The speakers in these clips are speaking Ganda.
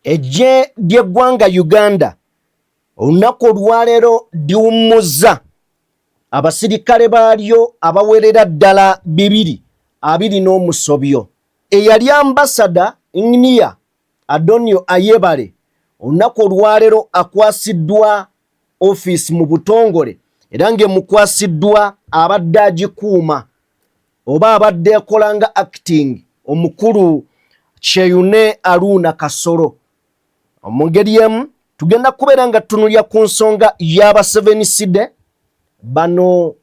Eje ly'eggwanga Uganda olunaku olwaleero liwummuzza abasirikale baalyo abawerera ddala 220 eyali ambasada Ingnia Adonio Ayebare olunaku olwaleero akwasiddwa office mu butongole era ng'emukwasiddwa abadde agikuuma oba abadde akolanga acting omukulu Cheyune Aruna Kasoro. Mu ngeri emu tugenda kubeera nga tunulya ku nsonga y'abaseveniside bano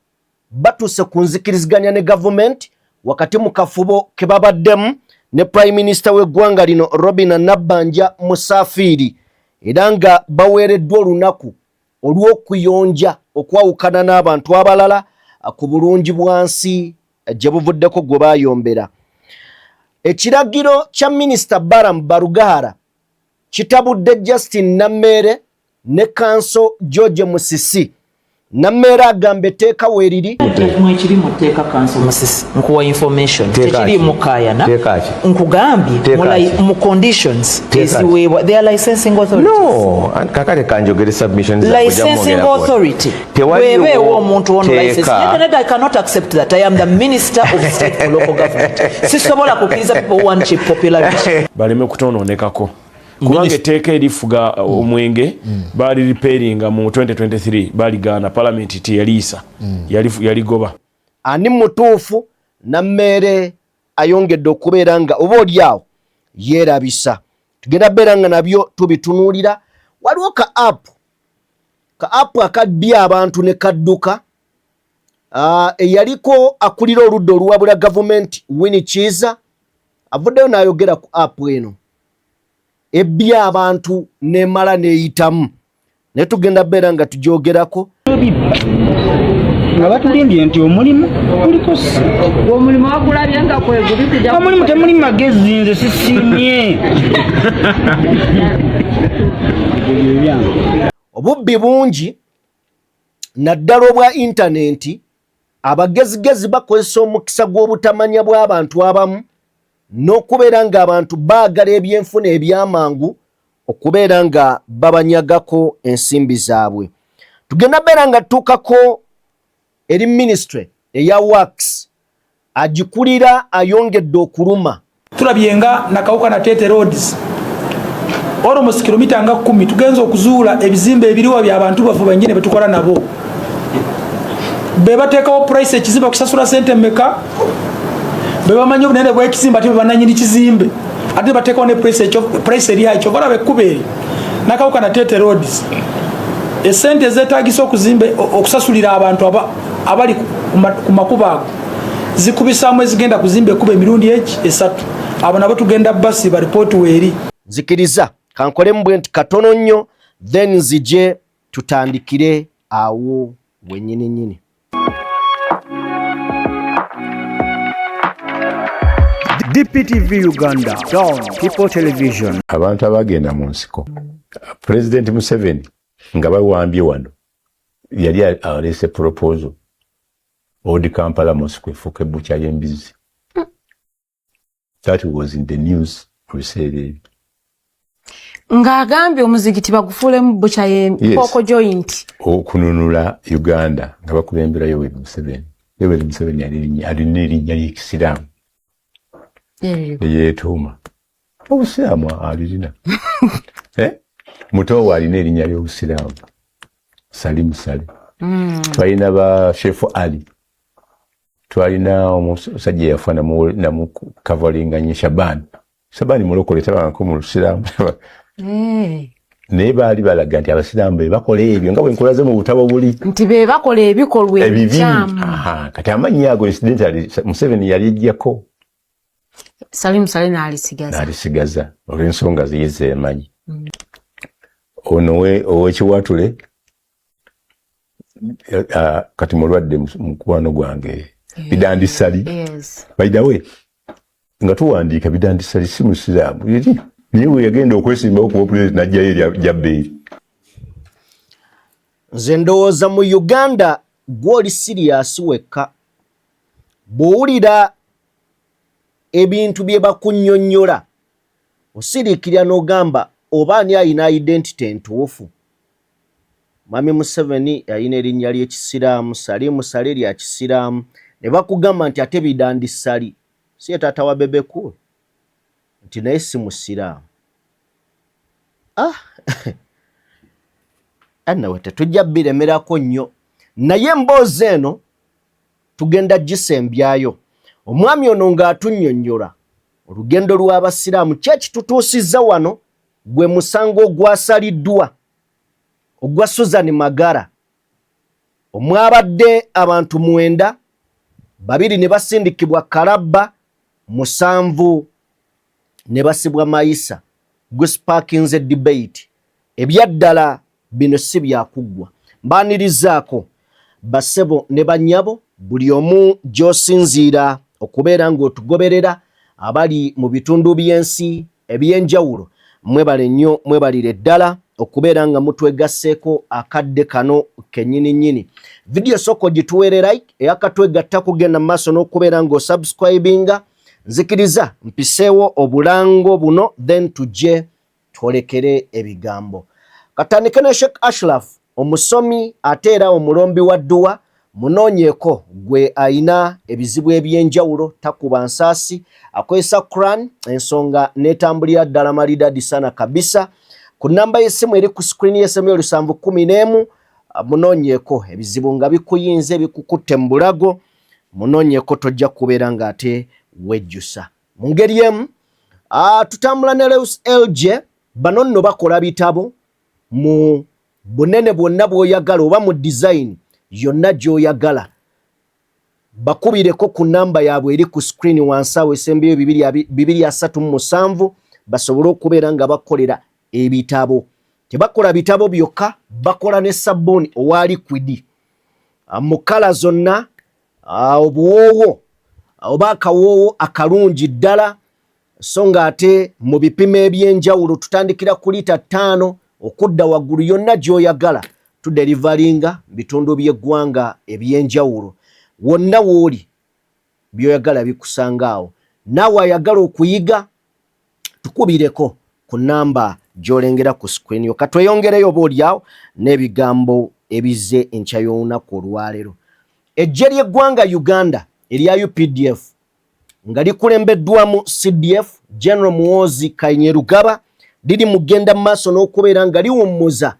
batuuse ku nzikiriziganya ne gavumenti wakati mu kafubo ke babaddemu ne Prime Minister w'eggwanga lino Robinah Nabbanja Musafiri era nga baweereddwa olunaku olw'okuyonja okwawukana n'abantu abalala ku bulungi bwansi gye buvuddeko gwe baayombera. Ekiragiro kya Minisita Balaam Barugahara kitabudde Justin Nammere ne Kanso George Musisi. Nammere agamba etteeka weeriri mwekiri mu tteeka Kanso Musisi nkuwa information tekiri mu Kayana nkugambye mu conditions eziweebwa they are licensing authorities. No, kakale kanjogere submissions licensing authority weebeewo omuntu ono license. I cannot accept that. I am the Minister of State for Local Government. Sisobola kukkiriza people who want cheap popularity. Baleme kutonoonekako kubanga etteeka erifuga omwenge baali repairinga mu 2023 baaligaana parliament teyaliisa yaligoba. Ani mutuufu Nammere ayongedde okubeera nga oba oliawo yeerabisa. Tugenda beera nga nabyo tubitunuulira. Waliwo ka app akabbye abantu ne kadduka eyaliko akulira oludda oluwabula gavumenti Winnie Chiza avuddeyo n'ayogera ku app eno ebbye abantu nemala neeyitamu naye tugenda beera nga tugyogerako nga batulimbye nti omulimu guliko omulimu wakulabye nga kwegubikija omulimu temuli magezi nze sisiimye obubbi bungi naddala obwa intaneti abagezigezi bakozesa omukisa gw'obutamanya bw'abantu abamu n'okubeera nga abantu baagala ebyenfuna ebyamangu okubeera nga babanyagako ensimbi zaabwe. Tugenda beera nga tutukako eri ministry eya works agikulira ayongedde okuluma. Tulabye nga nakawuka na Tete Roads almost kilomita nga 10 tugenza okuzuula ebizimbe ebiriwo by'abantu bafu banyine betukola nabo bebateekawo price ekizimbe kusasula sente mmeka bebamanyi obunene bw'ekizimbe ate bebananyini kizimbe ate bateekawo ne price eri yakyo balabe ekkubeeri nakawuka na Tete Roads esente zeetaagisa okuzimbe okusasulira abantu abali ku makubo ago zikubisaamu ezigenda kuzimba ekkuba emirundi esatu abo nabo tugenda basi ba report weeri. Zikiriza kankolemu bwe nti katono nnyo then zije tutandikire awo wennyini. DPTV Uganda, Dawn People Television. Abantu abagenda mu nsiko President Museveni nga bawambye wano yali alese proposal Odi Kampala Mosque efuuke bukya y'embizi. That was in the news recently. Ngagambye omuzigiti bagufulemu bukya y'empoko joint okununula Uganda nga bakulembera Yoweri Museveni. Yoweri Museveni alina erinnya ly'Ekisiraamu yeetuma obusiraamu alirina muto alina erinnya ly'obusiraamu Salimu Sale. Twalina ba Shefu Ali, twalina omusajja yafa namu kavalinganye Shabani mulokole tabanko mu lusiraamu naye baali balaga nti abasiraamu be bakola ebyo nga bwe nkolaze mu butabo buli nti be bakola ebikolwa ebikyamu. Kati amanyi ago incidentally Museveni yali ejjako Salimu Sale n'alisigaza olw'ensonga ziyize emanyi. Ono ow'ekiwatule kati mulwadde mukwano gwange Bidandisali. By the way nga tuwandiika Bidandisali si musiraamu niye we yagenda okwesimbawo kuba pulezidenti najjayo jabbeeri. Nze ndowooza mu Uganda gw'oli serious wekka bw'owulira ebintu bye bakunnyonnyola osiriikirira n'ogamba oba ani ayina identity entuufu. Mami Museveni yayina erinnya ly'ekisiraamu, Salimu Sali lya kisiraamu, ne bakugamba nti ate Bidandi Sali si ye taata wa Bebe Cool, nti naye si musiraamu. Annawe tetujja biremerako nnyo, naye emboozi eno tugenda gisembyayo. Omwami ono ng'atunnyonnyola olugendo lw'abasiraamu kyekitutuusizza wano gwe musango ogwasaliddwa ogwa Susan Magara omwabadde abantu 9, 2 ne basindikibwa Kalabba, 7 ne basibwa Mayisa. Gwe sparkinze debate ebyaddala bino si byakuggwa. Mbanirizaako basebo ne banyabo buli omu gy'osinziira okubeera ng'otugoberera abali mu bitundu by'ensi ebyenjawulo. Mwebale nnyo, mwebalire ddala okubeera nga mutwegasseeko akadde kano kennyini. Video soko gituweere like, eyakatwegatta kugenda mu maaso n'okubeera ng'osubscribinga. Nzikiriza mpiseewo obulango buno then tujje twolekere ebigambo. Katandike ne Sheikh Ashraf, omusomi ate era omulombi wa dduwa, munoonyeeko gwe ayina ebizibu ebyenjawulo, takuba nsaasi, akozesa Quran, ensonga n'etambulira ddala maridadi sana kabisa. Ku namba y'essimu eri ku screen y'essimu 711, munoonyeeko ebizibu nga bikuyinze bikukutte mu bulago, munoonyeeko tojja kubeera ng'ate wejjusa. Mu ngeri emu, tutambula ne Leus LJ, bano nno bakola bitabo mu bunene bwonna bw'oyagala oba mu design yonna gy'oyagala. Bakubireko ku namba yaabwe eri ku screen wansi awo esembeyo 237 basobole okubeera nga bakolera ebitabo. Tebakola bitabo byokka, bakola ne sabbuuni owa liquid mu kala zonna, obuwoowo oba akawoowo akalungi ddala, so nga ate mu bipimo ebyenjawulo tutandikira ku lita 5 okudda waggulu, yonna gy'oyagala tuderivalinga bitundu by'eggwanga ebyenjawulo. Wonna wooli by'oyagala bikusanga awo. Naawe ayagala okuyiga, tukubireko ku namba gy'olengera ku screen yo. Katweyongereyo boolyawo n'ebigambo ebize enkya y'olunaku olwaleero. Eggye ly'eggwanga Uganda erya UPDF nga likulembeddwamu CDF General Muhoozi Kainerugaba liri mugenda maaso n'okubeera nga liwommuza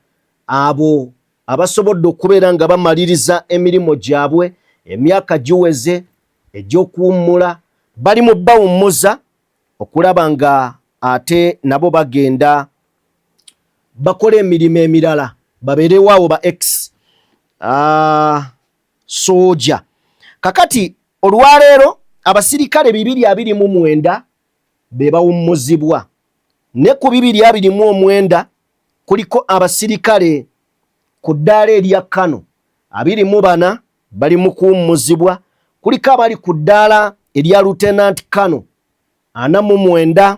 abo abasobodde okubeera nga bamaliriza emirimu gyabwe emyaka giweze egy'okuwummula, bali mu bawummuza okulaba nga ate nabo bagenda bakola emirimu emirala, babeerewaawo ba ex soja. Kakati olwaleero abasirikale 229 be bawummuzibwa, ne ku 229 kuliko abasirikale ku ddaala erya Kano 24 bali mu kuwummuzibwa, kuliko abali ku ddaala erya Lieutenant Kano 49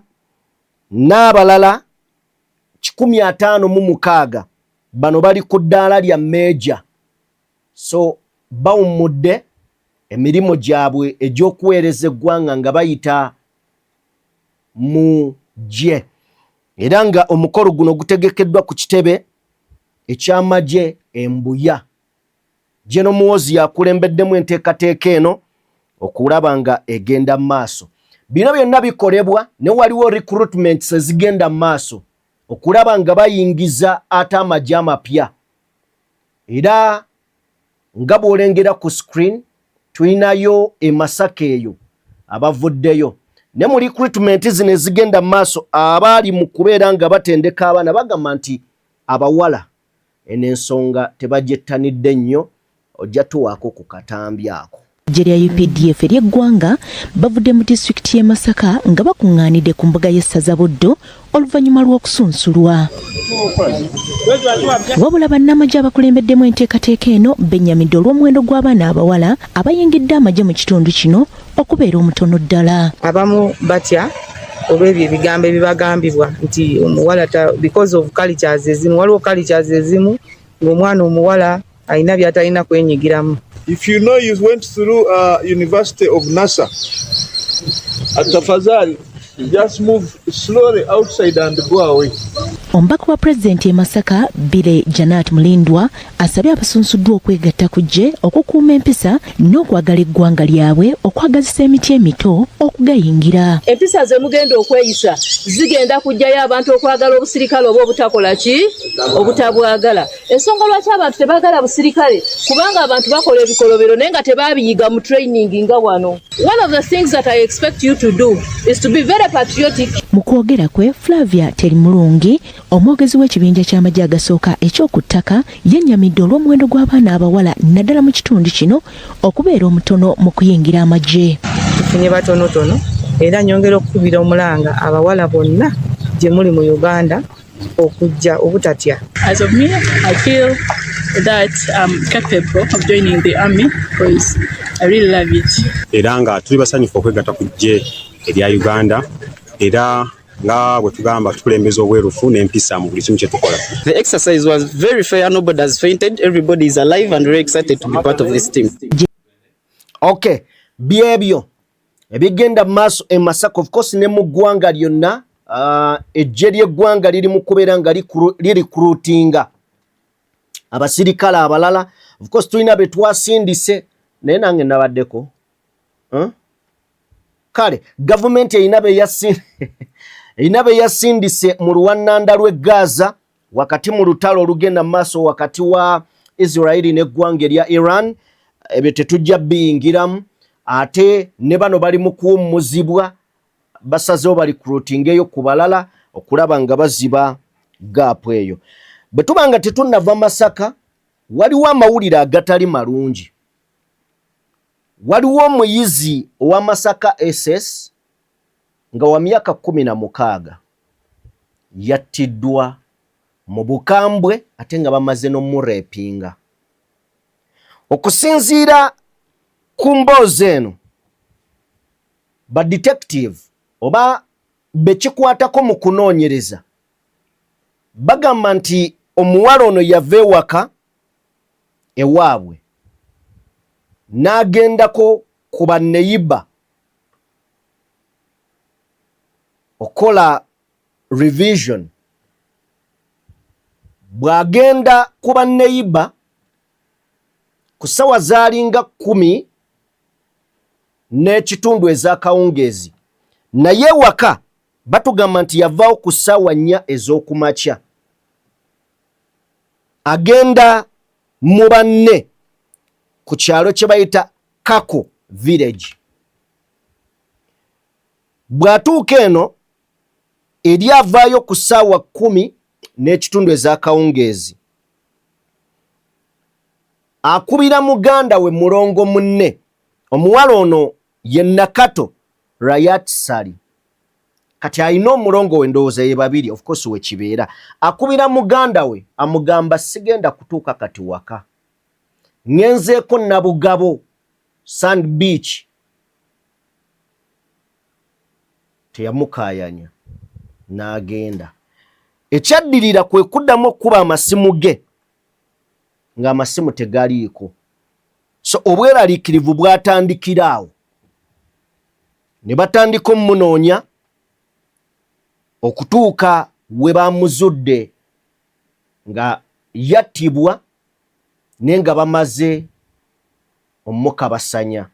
n'abalala 156 bano bali ku ddaala lya Major. So bawummudde emirimu gyabwe egy'okuweereza eggwanga nga bayita mu gye, era nga omukolo guno gutegekeddwa ku kitebe eky'amagye Embuya. General Muhoozi yakulembeddemu enteekateeka eno okulaba nga egenda mu maaso. Bino byonna bikolebwa ne waliwo recruitments ezigenda mu maaso okulaba nga bayingiza ate amagye amapya. Era nga bw'olengera ku screen tulinayo e Masaka eyo abavuddeyo, ne mu recruitment zino ezigenda mu maaso abaali mu kubeera nga batendeka abaana bagamba nti abawala eno ensonga tebagjettanidde nnyo, ojja tuwaako ku katambi ako. Eggye lya UPDF ery'eggwanga bavudde mu disitulikiti y'e Masaka nga bakuŋŋaanidde ku mbuga y'essaza Buddo oluvannyuma lw'okusunsulwa. Wabula bannamagye abakulembeddemu enteekateeka eno bennyamidde olw'omuwendo gw'abaana abawala abayingidde amagye mu kitundu kino okubeera omutono ddala. Abamu batya olw'ebyo ebigambo ebibagambibwa nti omuwala because of cultures ezimu, waliwo cultures ezimu ng'omwana omuwala alina by'atalina kwenyigiramu. If you know you went through University of NASA, tafadhali just move slowly outside and go away. Omubaka wa pulezidenti e Masaka Bile Janat Mulindwa asabye abasunsuddwa okwegatta ku ggye okukuuma empisa n'okwagala eggwanga lyabwe okwagazisa emiti emito okugayingira. Empisa ze mugenda okweyisa zigenda kujjayo abantu okwagala obusirikale oba obutakola ki obutabwagala. Ensonga lwaki abantu tebaagala busirikale kubanga abantu bakola ebikolobero naye nga tebaabiyiga mu training nga wano. One of the things that I expect you to do is to be very patriotic. Mu kwogera kwe Flavia Terimulungi omwogezi w'ekibinja ky'amagye agasooka ekyokuttaka yennyamidde olw'omuwendo gw'abaana abawala naddala mu kitundu kino okubeera omutono mu kuyingira amagye. Tufunye batonotono era nyongera okukubira omulanga abawala bonna gye muli mu Uganda okujja obutatya. As of me, I feel that I'm capable of joining the army because I really love it. Era nga tuli basanyufu okwegatta ku ggye erya Uganda era nga bwe tugamba tukulembeza obwerufu n'empisa mu buli kimu kye tukola. The exercise was very fair, nobody has fainted, everybody is alive and very excited to be part of this team. Okay, byebyo ebigenda maaso e Masaka of course ne mu ggwanga lyonna ejje ly'eggwanga liri mu kubeera nga recruitinga abasirikale abalala. Of course tulina be twasindise naye nange nabaddeko kale government erina be yasindise mu luwannanda lw'e Gaza wakati mu lutalo olugenda maaso wakati wa Israeli n'eggwanga erya Iran. Ebyo tetujja biyingiramu ate ne bano bali mu kuwummuzibwa basazeewo barecruitingeyo ku balala okulaba nga baziba gaapu eyo. Bwe tuba nga tetunnava Masaka waliwo amawulire agatali malungi. Waliwo omuyizi owa Masaka SS nga wa myaka 16 yattiddwa mu bukambwe ate nga bamaze n'omurepinga. Okusinziira ku mboozi eno ba detective oba bekikwatako mu kunoonyereza bagamba nti omuwala ono yava ewaka ewaabwe n'agendako ku banneyiba okola revision. Bw'agenda ku banneyiba ku ssawa zaalinga 10 n'ekitundu ez'akawungeezi naye waka batugamba nti yavaawo ku ssaawa 4 ez'okumakya. Agenda mu banne ku kyalo kye bayita Kako village. Bw'atuuka eno eri avaayo ku ssaawa 10 n'ekitundu ez'akawungeezi akubira muganda we mulongo munne. Omuwala ono ye Nakato Rayat Sali. Kati alina omulongo we ndowooza ye babiri of course we kibeera. Akubira muganda we amugamba sigenda kutuuka kati waka. Ngenzeeko Nabugabo Sand Beach. Teyamukaayanya n'agenda. Ekyaddirira kwe kuddamu okuba amasimu ge nga amasimu tegaliiko. So obweraliikirivu bwatandikira awo ne batandika omunoonya okutuuka we bamuzudde nga yattibwa naye nga bamaze omukabasanya.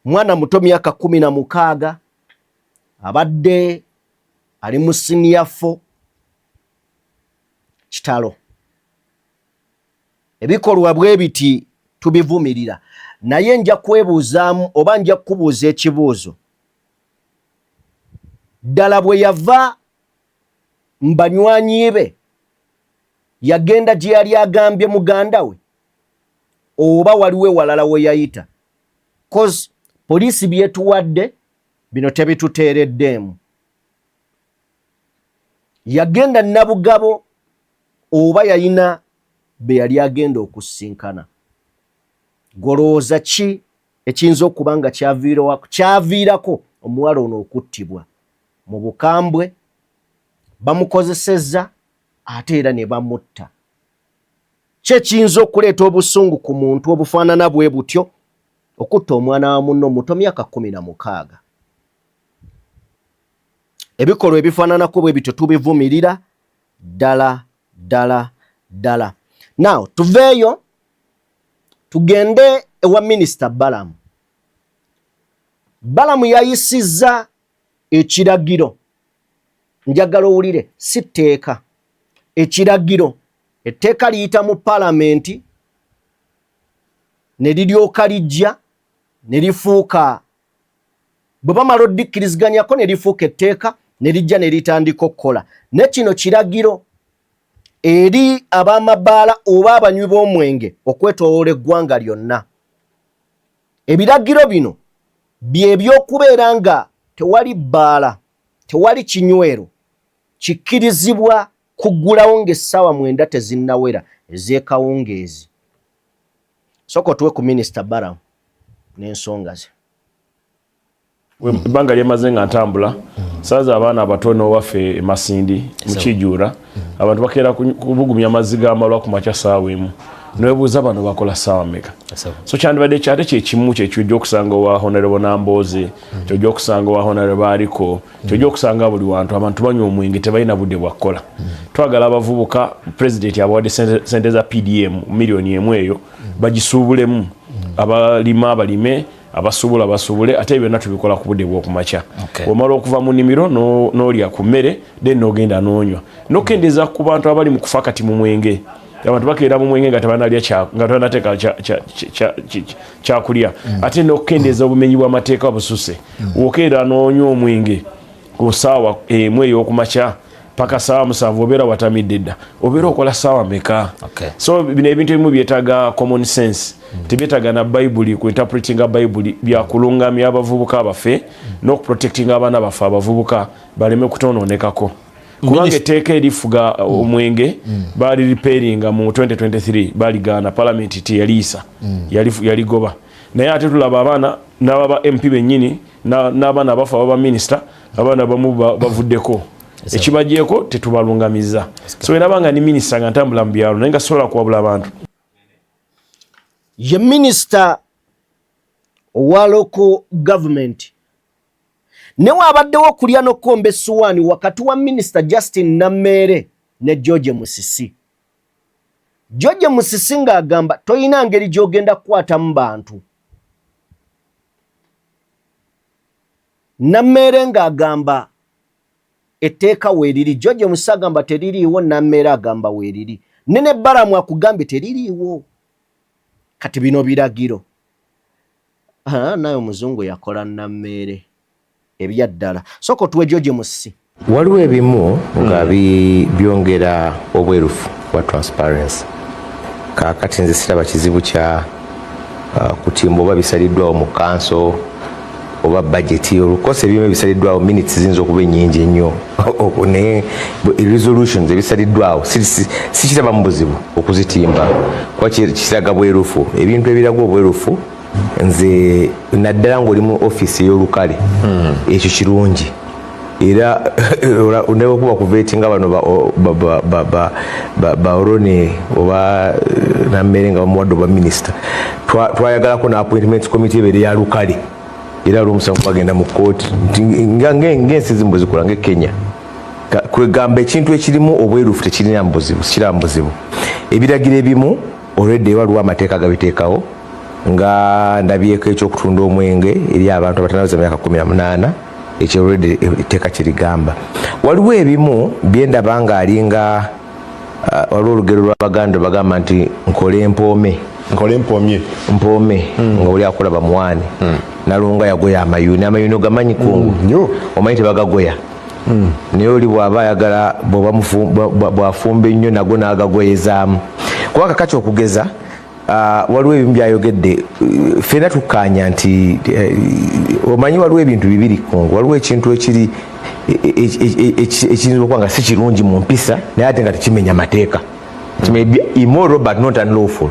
Mwana muto myaka 16 abadde ali mu senior 4 kitalo. Ebikolwa bwe biti tubivumirira naye nja kwebuuzaamu oba nja kubuuza ekibuuzo. Ddala bwe yava mbanywanyi be yagenda gye yali agambye muganda we oba waliwo walala we yayita? Cause poliisi byetuwadde bino tebituteereddeemu. Yagenda Nabugabo oba yalina be yali agenda okusinkana? Golowooza ki ekiyinza okuba nga kyaviirako omuwala ono okuttibwa mu bukambwe? Bamukozesezza ate era ne bamutta. Ki ekiyinza okuleeta obusungu ku muntu obufaanana bwe butyo okutta omwana wa munno omuto myaka 16? ebikolwa ebifaananako bwe bityo tubivumirira ddala. Now tuveeyo tugende ewa Minisita Balamu yayisizza ekiragiro, njagala owulire, si tteeka, ekiragiro. Etteeka liyita mu Paalamenti ne liryoka lijja ne lifuuka, bwe bamala oddikkiriziganyako ne lifuuka etteeka ne lijja ne litandika okukola. Ne kino kiragiro eri ab'amabaala oba abanywi b'omwenge okwetooloola eggwanga lyonna. Ebiragiro bino bye by'okubeera nga tewali bbaala, tewali kinywero kikkirizibwa kuggulawo ng'essaawa 9 tezinnawera ez'ekawungeezi. Sooka otuwe ku Minisita Balamu n'ensonga ze. Ebbanga lyemaze nga ntambula saaza abaana abatono waffe Masindi mukijuura abantu bakeera kubugumya amazzi g'amalwa ku makya ssaawa emu newebuuza bano bakola ssaawa mmeka. So kyandibadde kyate kyekimu kyekijja okusanga owa Honorable Nambooze, kyojja okusanga owa Honorable Aliko, kyojja okusanga buli wantu abantu banywa omwenge tebalina budde bwa kukola. Twagala abavubuka Pulezidenti abawadde ssente za PDM miliyoni emu eyo bagisuubulemu, abalima balime, abasubula basubule, ate byonna tubikola ku budde bw'okumakya. Omala okuva mu nnimiro n'olya ku mmere then n'ogenda n'onywa. N'okendeeza ku bantu abali mu kufa kati mu mwenge. Abantu bakeera mu mwenge nga tebanalya nga tebanateeka kyakulya. Ate n'okendeeza obumenyi bw'amateeka bususe. Okeera n'onywa omwenge ku ssaawa emu ey'okumakya paka ssaawa 7 obeera watamidde dda. Obeera okola ssaawa meka? So bino ebintu ebimu byetaaga common sense. Tebyetaaga na Bayibuli ku interpretinga Bayibuli byakulungamya abavubuka abaffe n'okuprotectinga abaana baffe abavubuka baleme kutonoonekako. Kubanga etteeka erifuga omwenge baali repairinga mu 2023 baaligaana Paalamenti teyaliisa yaligoba. Naye ate tulaba abaana n'ababa MP bennyini n'abaana abafa ababa minisita abaana bamu bavuddeko. Ekibajjeeko tetubalungamiza. So enabanga ni minisita nga ntambula mu byalo naye nga sobola kuwabula abantu. Ye Minisita owa local government newe abaddewo okulya n'okkomba essuwaani wakati wa Minisita Justin Nammeere ne George Musisi. George Musisi ng'agamba toyina ngeri gy'ogenda kukwatamu bantu. Nammeere ng'agamba etteeka weeriri. George Musisi agamba teririiwo, Nammeere agamba weeriri. Nene Balamu akugambye teririiwo. Kati bino biragiro. Naye omuzungu yakola Nammeere ebyaddala. Soko tuwe George Musisi. Waliwo ebimu nga byongera obwerufu wa transparency. Kaakati nze siraba kizibu kya kutimba oba bisaliddwawo mu kanso oba budgeti olukose ebimu ebisaliddwawo minutes ziyinza okuba ennyingi ennyo naye resolutions ebisaliddwawo sikiraba mu buzibu okuzitimba kuba kiraga bwerufu. Ebintu ebiraga obwerufu nze naddala ng'oli mu offisi ey'olukale ekyo kirungi era nebakuba kuveetinga bano baorone oba Nammeere nga bamuwadde oba minisita twayagalako na appointment committee ebeere ya lukale era olw'omusango bagenda mu kooti ng'ensi zimu bwe zikola ng'e kwegamba ekintu ekirimu obwerufu tekirina mbuzibu sikiraba mbuzibu. Ebiragiro ebimu olwedde waliwo amateeka agabiteekawo nga ndabyeko ekyokutunda omwenge eri abantu abatanaaweza myaka 18 ekyo olwedde etteeka kirigamba. Waliwo ebimu byendaba nga alinga waliwo olugero lw'Abaganda bagamba nti nkole empoome nga oli akola bamuwaani nalunga yagoya amayuni ogamanyi kungu omanyi tebagagoya naye oli bw'aba ayagala bw'afumba ennyo nago n'agagoyezaamu kuba kakati okugeza waliwo ebimu byayogedde ffenna tukkaanya nti omanyi waliwo ebintu bibiri kungu waliwo ekintu ekiri ekiyinza okuba nga si kirungi mu mpisa naye ate nga tekimenya mateeka immoral but not unlawful.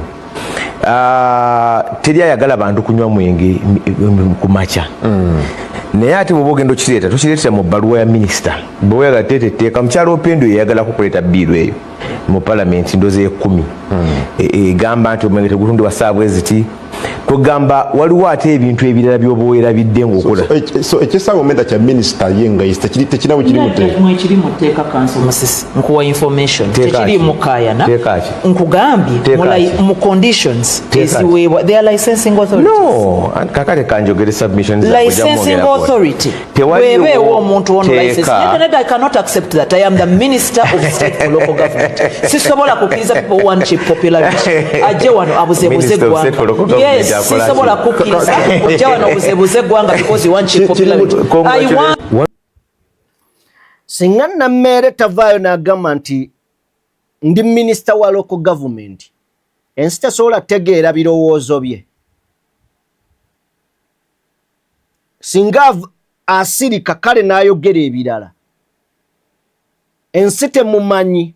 Teri ayagala bantu kunywa mwenge ku makya naye ate bw'oba ogenda tokireetera mu bbaluwa ya minisita bwe oyagala teeta etteeka mukyalo Opendo yeyagala kukuleeta bbiiru eyo mu Paalamenti ndoza 10 egamba nti omwenge tegutundibwa ssaawa eziti kugamba waliwo ate ebintu ebirala by'obuweera bidde ng'okola so ekisaawa omenda kya minisita yengaisi tekirinawo kiri mu tteeka kanso musisi nkuwa information tekiri mu kaayana nkugambye mu conditions eziweebwa they are licensing authorities no kakale kanjogere submissions licensing authority weebeewo omuntu ono license I cannot accept that I am the minister of state for local government sisobola kukkiriza people who want cheap popularity ajje wano abuzebuze gwanga yes sisobola kukkiriza ajje wano abuzebuze gwanga because you want cheap popularity I want singa Nammere tavaayo n'agamba nti ndi minister wa local government ensi tesobola tegeera birowoozo bye singa asirika kale n'ayogera ebirala ensi temumanyi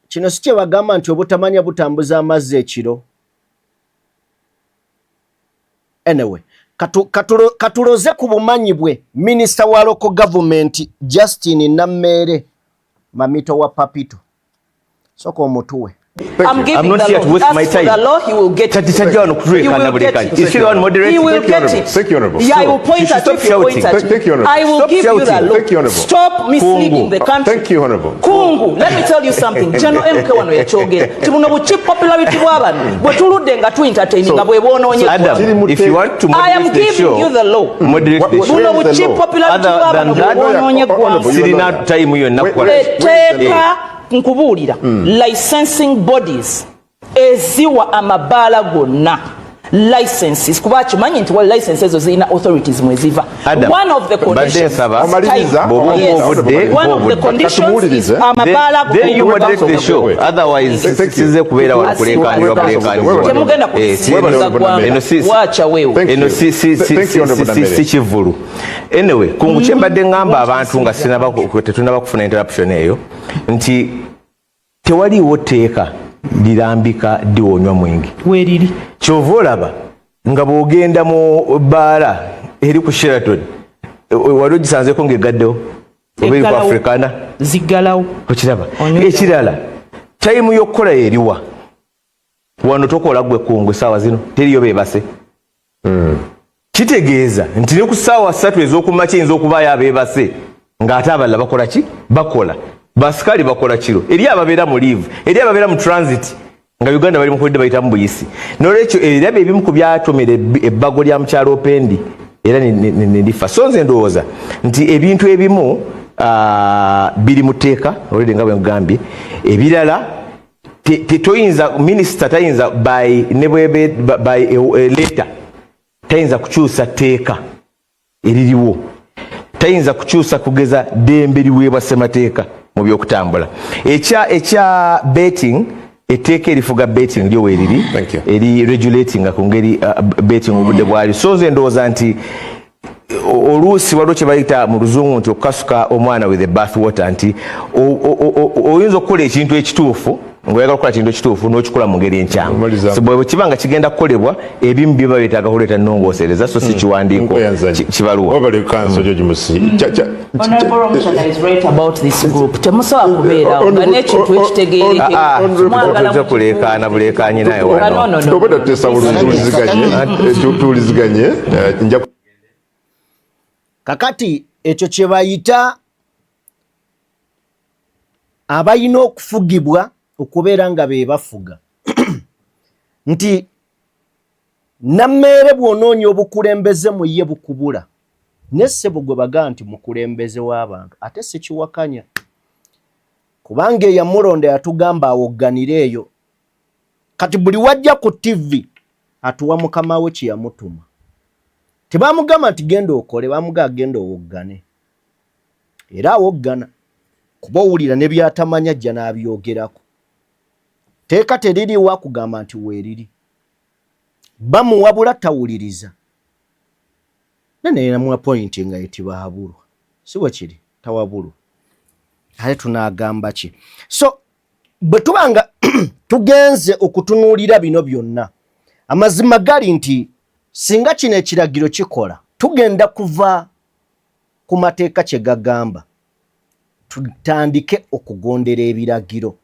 kino si kye bagamba nti obutamanya butambuza amazzi ekiro anyway katuloze ku bumanyi bwe minisita wa local government Justin Nammere mamito wa Papito soko omutuwe I'm not yet with my time. The law, he will get it. He will get it. Is she the one moderating? He will get it. Thank you, Honorable. Yeah, I will point at you. Thank you, Honorable. I will give you the law. Thank you, Honorable. Stop misleading the country. Thank you, Honorable. Kungu, let me tell you something. General MK wano yachogera. Timuno buchi popularity bw'abantu. Bwe tuludde nga tu entertaining nga bwe bonoonye. Adam, if you want to moderate the show, I am giving you the law. Moderate the show. Buno buchi popularity bw'abantu bwe bonoonye gwanga. Sirina time yonna kukola. Teeka nkubuulira. Licensing bodies eziwa amabaala gonna licenses kuba kimanyi nti wali licenses ezo zirina authorities mweziva one of the conditions amabaala then you moderate the show otherwise size kubeera wano kuleekaanirwa temugenda kusiza gwanga waacha weewo eno si kivulu anyway kungu kyembadde ngamba abantu nga tetunaba kufuna interruption eyo nti tewaliwo teeka lirambika diwonywa mwingi weriri kyova olaba nga bwogenda mu bbaala eri ku Sheraton wali ogisanzeko ng'egaddewo oba eri ku Africana ziggalawo okiraba ekirala tayimu y'okukola eriwa wano tokola gwe kungu essaawa zino teriyo beebase kitegeeza nti ne ku ssaawa 3 ez'okumakya eyinza okubaayo abeebase ng'ate abalala bakola ki bakola basikali bakola kiro eri ababeera mu leave eri ababeera mu transit nga Uganda bali mu kudde bayitamu buyisi n'olwekyo ebirabo ebimu ku byatomera ebbago lya mukyalo Opendi era ne lifa so nze ndowooza nti ebintu ebimu biri mu tteeka olwedde nga bwe nkugambye ebirala toyinza minisita tayinza by letter tayinza kukyusa tteeka eririwo tayinza kukyusa kugeza ddembe liweebwa ssemateeka mu byokutambula ekya betting etteeka erifuga betting lyo weeriri eri regulating ku ngeri betting obudde bwali so nze ndowooza nti oluusi waliwo kye bayita mu luzungu nti okukasuka omwana with the bath water nti oyinza okukola ekintu ekituufu ng'oyagala okukola kintu ekituufu n'okikola mu ngeri enkyamu bwe kiba nga kigenda kukolebwa ebimu biba beetaaga kuleeta nnongoosereza so si kiwandiiko kibaluwa temusobola kuleekaana buleekaanyi naye tuwuliziganye kakati ekyo kye bayita abalina okufugibwa okubeera nga be bafuga nti Nammere bw'onoonya obukulembeze mu ye bukubula n'essebo gwe bagaa nti mukulembeze w'abantu ate si kiwakanya kubanga eyamulonda yatugamba awogganira eyo kati buli wajja ku TV atuwa mukama we kye yamutuma tebamugamba nti genda okole bamugaa genda owoggane era awoggana kuba owulira ne byatamanya ajja n'abyogerako teeka teririwa kugamba nti weeriri bamuwabula tawuliriza nenenamuwa pointi nga yetibaabulwa si bwe kiri tawabulwa ate tunaagamba ki so bwe tubanga tugenze okutunuulira bino byonna amazima gali nti singa kino ekiragiro kikola tugenda kuva ku mateeka kye gagamba tutandike okugondera ebiragiro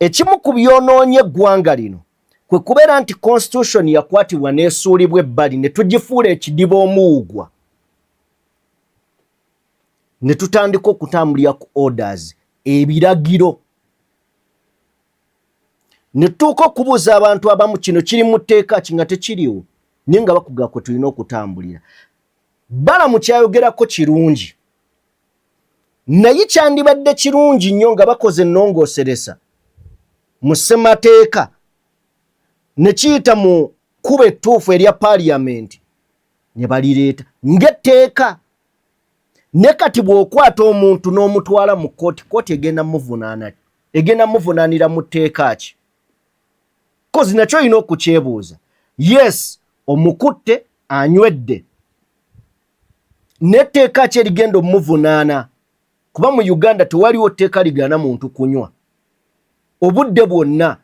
ekimu ku byonoonye eggwanga lino kwe kubeera nti constitution yakwatibwa n'esuulibwa ebbali ne tugifuula ekidiba omuwugwa ne tutandika okutambulira ku orders ebiragiro ne tuuka okubuuza abantu abamu kino kiri mu tteeka ki nga tekiriwo naye nga bakugaa kwe tulina okutambulira. Balamu kyayogerako kirungi naye kyandibadde kirungi nnyo nga bakoze ennongooseresa mu ssemateeka ne kiyita mu kuba ettuufu erya paaliyamenti ne balireeta ng'etteeka. Ne kati bw'okwata omuntu n'omutwala mu kooti egenda muvunaanira mu tteeka ki? Kozi nakyo olina okukyebuuza. Yes, omukutte anywedde n'etteeka ki erigenda omuvunaana? Kuba mu Uganda tewaliwo tteeka ligaana muntu kunywa obudde bwonna.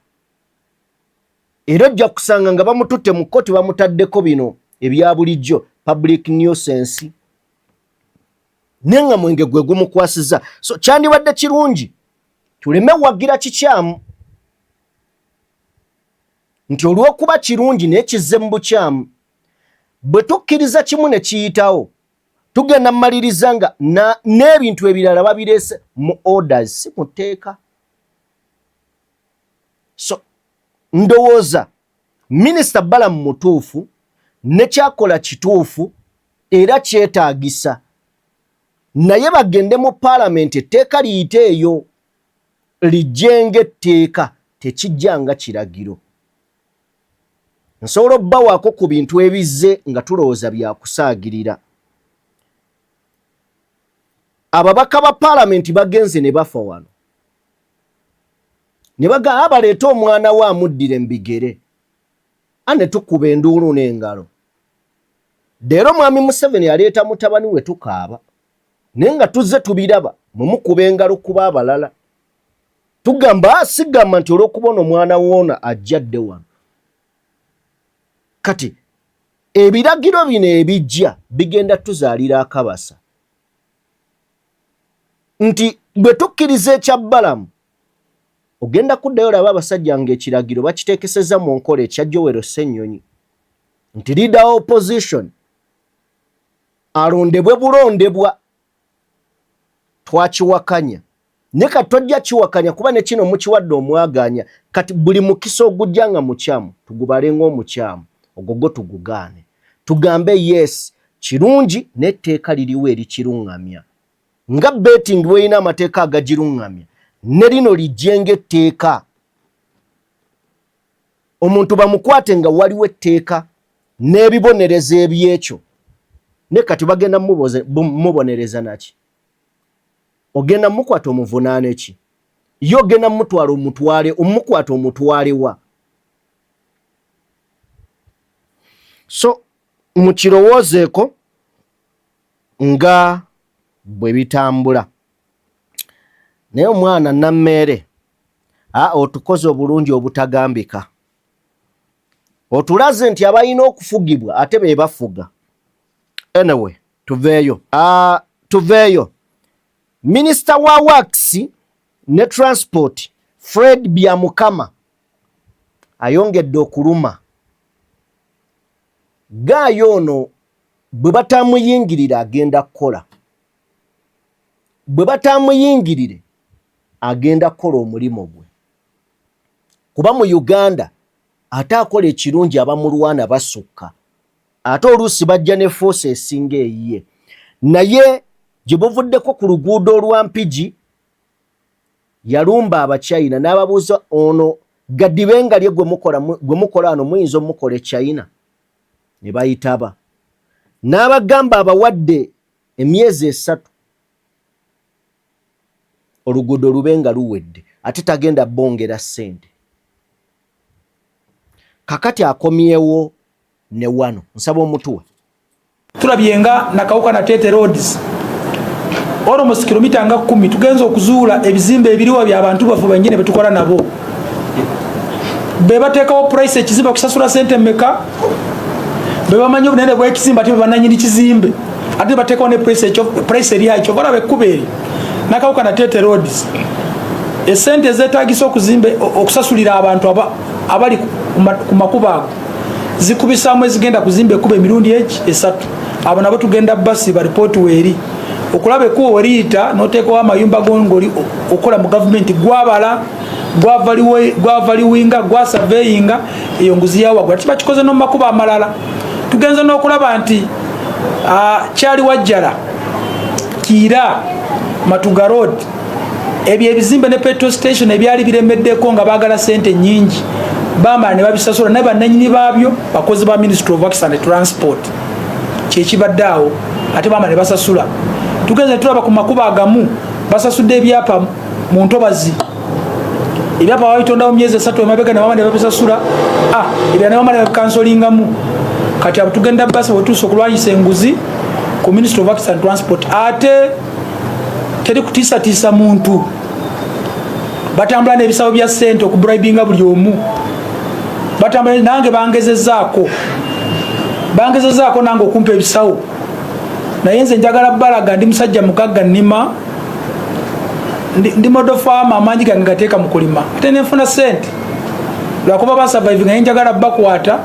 Era ojja kusanga nga bamututte mu kkooti bamutaddeko bino ebya bulijjo, public nuisance, nenga mwenge gwe gumukwasiza. So kyandibadde kirungi tuleme wagira kikyamu nti olw'okuba kirungi naye kizze mu bukyamu. Bwe tukkiriza kimu ne kiyitawo tugenda mmaliriza nga n'ebintu ebirala babireese mu orders si mu tteeka. So ndowooza Minisita Balamu mutuufu ne kyakola kituufu era kyetaagisa, naye bagende mu paalamenti etteeka liyite eyo lijjenga etteeka tekijjanga kiragiro. Nsobola obbawaako ku bintu ebizze nga tulowooza byakusaagirira. Ababaka ba paalamenti bagenze ne bafa wano ne bagamba baleete omwana we amuddire mu bigere ane tukuba enduulu n'engalo. Leero mwami Museveni aleeta mutabani we tukaaba naye nga tuzze tubiraba mumukuba engalo kuba abalala tugamba sigamba nti olw'okubona omwana woona ajjadde wano. Kati ebiragiro bino ebijja bigenda tuzaalira akabasa nti bwe tukkiriza ekya Balamu ogenda kuddayo olaba abasajja ng'ekiragiro bakiteekeseza mu nkola ekya Joel Ssennyonyi nti leader opposition alondebwe bulondebwa. Twakiwakanya ne kati tojja kiwakanya kuba ne kino mukiwadde omwaganya. Kati buli mukisa ogujja nga mukyamu tugubale ng'omukyamu ogwo tugugaane tugambe yes kirungi n'etteeka liriwo erikiruŋŋamya nga betting bw'erina amateeka agagiruŋŋamya ne lino lijjenga etteeka. Omuntu bamukwate nga waliwo etteeka n'ebibonereza ebyekyo ne kati bagenda mubonereza naki? Ogenda mukwata omuvunaane ki? Yo ogenda mutwala omutwale omukwata omutwale wa? So mukirowoozeeko nga bwe bitambula. Naye omwana Nammeere otukoze obulungi obutagambika. Otulaze nti abalina okufugibwa ate be bafuga. Anyway, tuveeyo. Minisita wa Works ne Transport Fred Byamukama ayongedde okuluma. Gaayo ono bwe batamuyingirira agenda kukola. Bwe batamuyingirire agenda kukola omulimu gwe. Kuba mu Uganda ate akola ekirungi abamulwana basukka. Ate oluusi bajja ne force esinga eyiye. Naye gye buvuddeko ku luguudo olwa Mpigi yalumba Abachina n'ababuuza ono Gadibenga lye gwe mukola ano muyinza omukola e China. Ne bayitaba. N'abagamba abawadde emyezi 3 oluguudo lubenga luwedde ate tagenda bongera ssente. Kakati akomyewo ne wano nsaba omutuwe. Tulabyenga nakawuka na Tete Roads almost kilomita nga 10 tugenza okuzuula ebizimbe ebiriwo by'abantu bafu banyine betukola nabo. Bebateekawo price ekizimba kusasula sente mmeka bebamanyi obunene bw'ekizimba ate bebananyini kizimbe ate bateekawo ne price eri yakyo balabe ekkuba eri nakawuka na Tete Roads esente zetagisa okuzimbe okusasulira abantu abali ku makuba ago zikubisamu ezigenda kuzimbe kuba emirundi esatu. Abo nabo tugenda basi ba report weeri okulabe ko weriyita noteekawo amayumba gongoli okola mu government gwabala gwavaliwinga gwasurveyinga eyo nguzi yawagula tibakikoze no mu makuba amalala. Tugenze n'okulaba nti kyali wajjala Kiira Matuga Road ebyo ebizimbe ne petrol station ebyali biremeddeko nga baagala sente nyingi bamala ne babisasula naye bannannyini baabyo bakozi ba Ministry of Works and Transport kyekibadde awo ate bamala ne basasula. Tugenze tulaba ku makuba agamu basasudde ebyapa mu ntobazi ebyapa babitondawo myezi 3 emabega ne bamala ne babisasula ebya ne bamala ne babikansolingamu. Kati abo tugenda basi wetuusa okulwanyisa enguzi ku Ministry of Works and Transport ate teri kutiisatiisa muntu batambula n'ebisawo bya ssente okubribinga buli omu batambula nange bangezezaako nange okumpa ebisawo naye nze njagala balaga ndi musajja mugagga nnima ndi model farmer amanyi gange gateeka mu kulima ate nenfuna ssente lwakuba basurvive naye njagala bakwata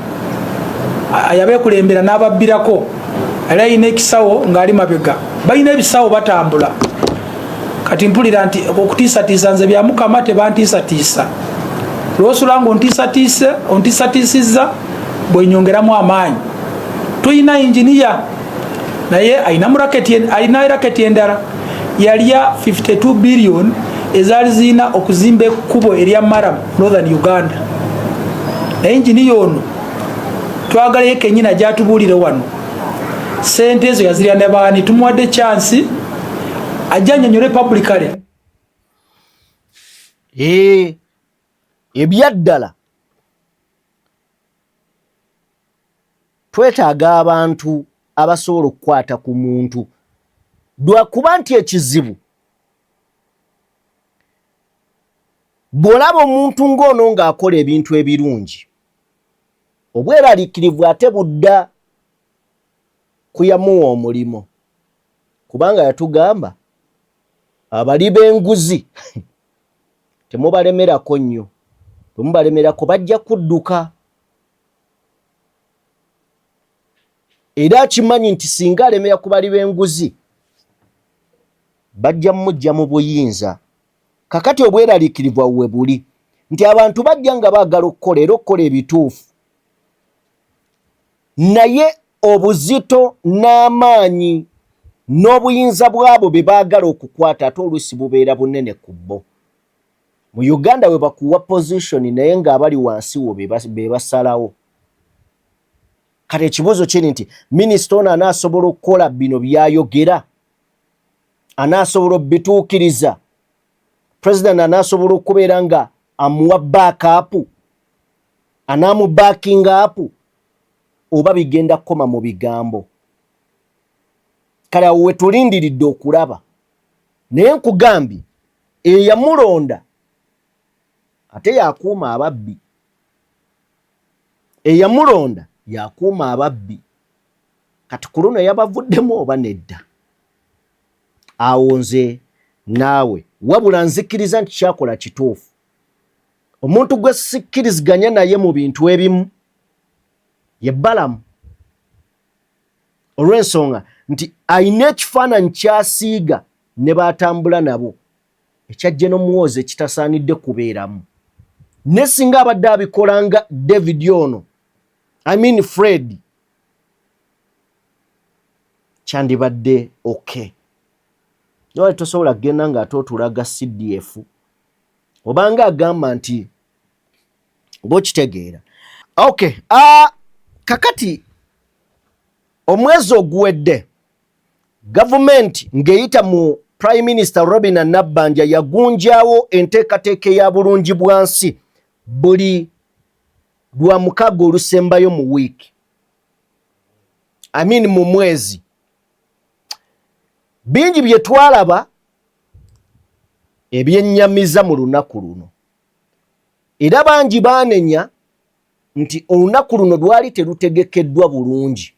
ayabeekulembera n'ababbirako era ayina ekisawo ng'ali mabega balina ebisawo batambula. Kati mpulira nti okutiisatiisa nze bya Mukama tebantiisatiisa lwosula nga ontiisatiisizza bwenyongeramu amaanyi. Tuyina injiniya naye alina raketi endala yalya 52 billion ezaali zirina okuzimba ekkubo erya Maramu Northern Uganda. Naye injiniya ono twagalayo kenyina gyatubuulire wano sente ezo yazirya ne baani tumuwadde chance ajja annyonnyole publicly. Ebyaddala twetaaga abantu abasobola okukwata ku muntu lwakuba nti ekizibu bw'olaba omuntu ng'ono ng'akola ebintu ebirungi obweraliikirivu ate budda kuyamuwa omulimo kubanga yatugamba abali b'enguzi temubalemerako nnyo temubalemerako bajja kudduka era kimanyi nti singa alemera ku bali b'enguzi bajja mujja mu buyinza. Kakati obweraliikirivu awo we buli nti abantu bajja nga baagala okukola era okukola ebituufu naye obuzito n'amaanyi n'obuyinza bwabo be baagala okukwata ate oluusi bubeera bunene ku bo. Mu Uganda we bakuwa position naye ng'abali wansi wo be basalawo. Kati ekibuuzo kiri nti minisita ono anaasobola okukola bino byayogera? Anaasobola obituukiriza? President anaasobola okubeera nga amuwa backup? Anaamu backing up? Oba bigenda kukoma mu bigambo? Kale awo we tulindiridde okulaba. Naye nkugambye eyamulonda ate yakuuma ababbi. Eyamulonda yakuuma ababbi. Kati ku luno yabavuddemu oba nedda? Awo nze naawe wabula nzikiriza nti kyakola kituufu. Omuntu gwe sikkiriziganya naye mu bintu ebimu ye Balamu olw'ensonga nti ayina ekifaananyi kyasiiga ne baatambula nabo ekyajje n'omuwooza ekitasaanidde kubeeramu. Ne singa abadde abikola nga David ono Fred kyandibadde okay. Nowali tosobola kugenda nga ate otulaga CDF obanga agamba nti ng'okitegeera. Okay. Kakati omwezi oguwedde gavumenti ng'eyita mu Prime Minister Robin Nabbanja yagunjaawo enteekateeka ya bulungi bwansi buli lwa mukaaga olusembayo mu wiiki. Mu mwezi. Bingi bye twalaba ebyennyamiza mu lunaku luno. Era bangi baanenya nti olunaku luno lwali terutegekeddwa bulungi.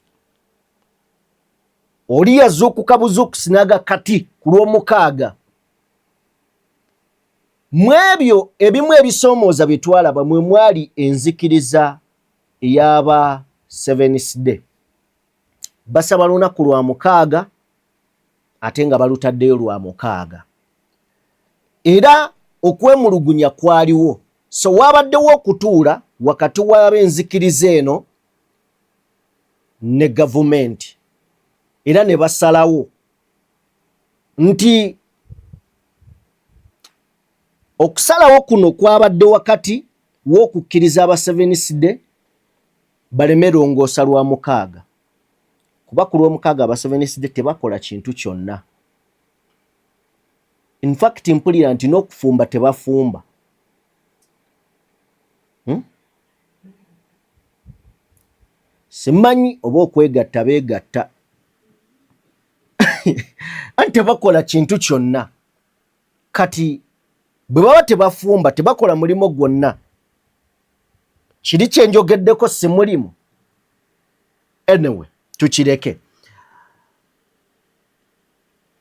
Oli yazuukuka buzuukusi n'aga kati ku lw'omukaaga mwebyo ebimu ebisomooza bitwalaba mwe mwali enzikiriza eyaba 7th day basaba lunaku lwa 6 ate nga balutaddeyo lwa 6 era okwemulugunya kwaliwo so wabaddewo okutuula wakati w'abenzikiriza eno ne gavumenti era ne basalawo nti okusalawo kuno kwabadde wakati w'okukkiriza aba 7th day balemerongoosa lwa 6 kuba ku lw'omukaaga aba 7th day tebakola kintu kyonna. In fact mpulira nti n'okufumba tebafumba. Simanyi oba okwegatta beegatta anti tebakola kintu kyonna. Kati bwe baba tebafumba tebakola mulimo gwonna. Kiri kye njogeddeko si mulimu. Anyway, tukireke.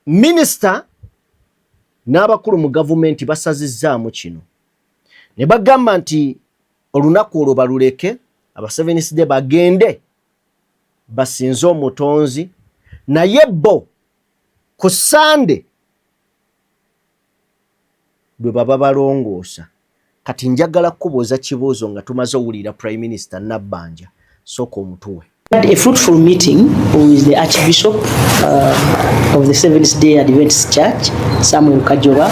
Minister n'abakulu mu gavumenti basazizzaamu kino. Ne bagamba nti olunaku olwo baluleke aba 7th day bagende basinze omutonzi naye bo ku Sande bwe baba balongoosa. Kati njagala kubuuza kibuuzo nga tumaze owulira Prime Minister Nabbanja sooka omutuwe. A fruitful meeting with the Archbishop of the 7th Day Adventist Church, Samuel Kajoba,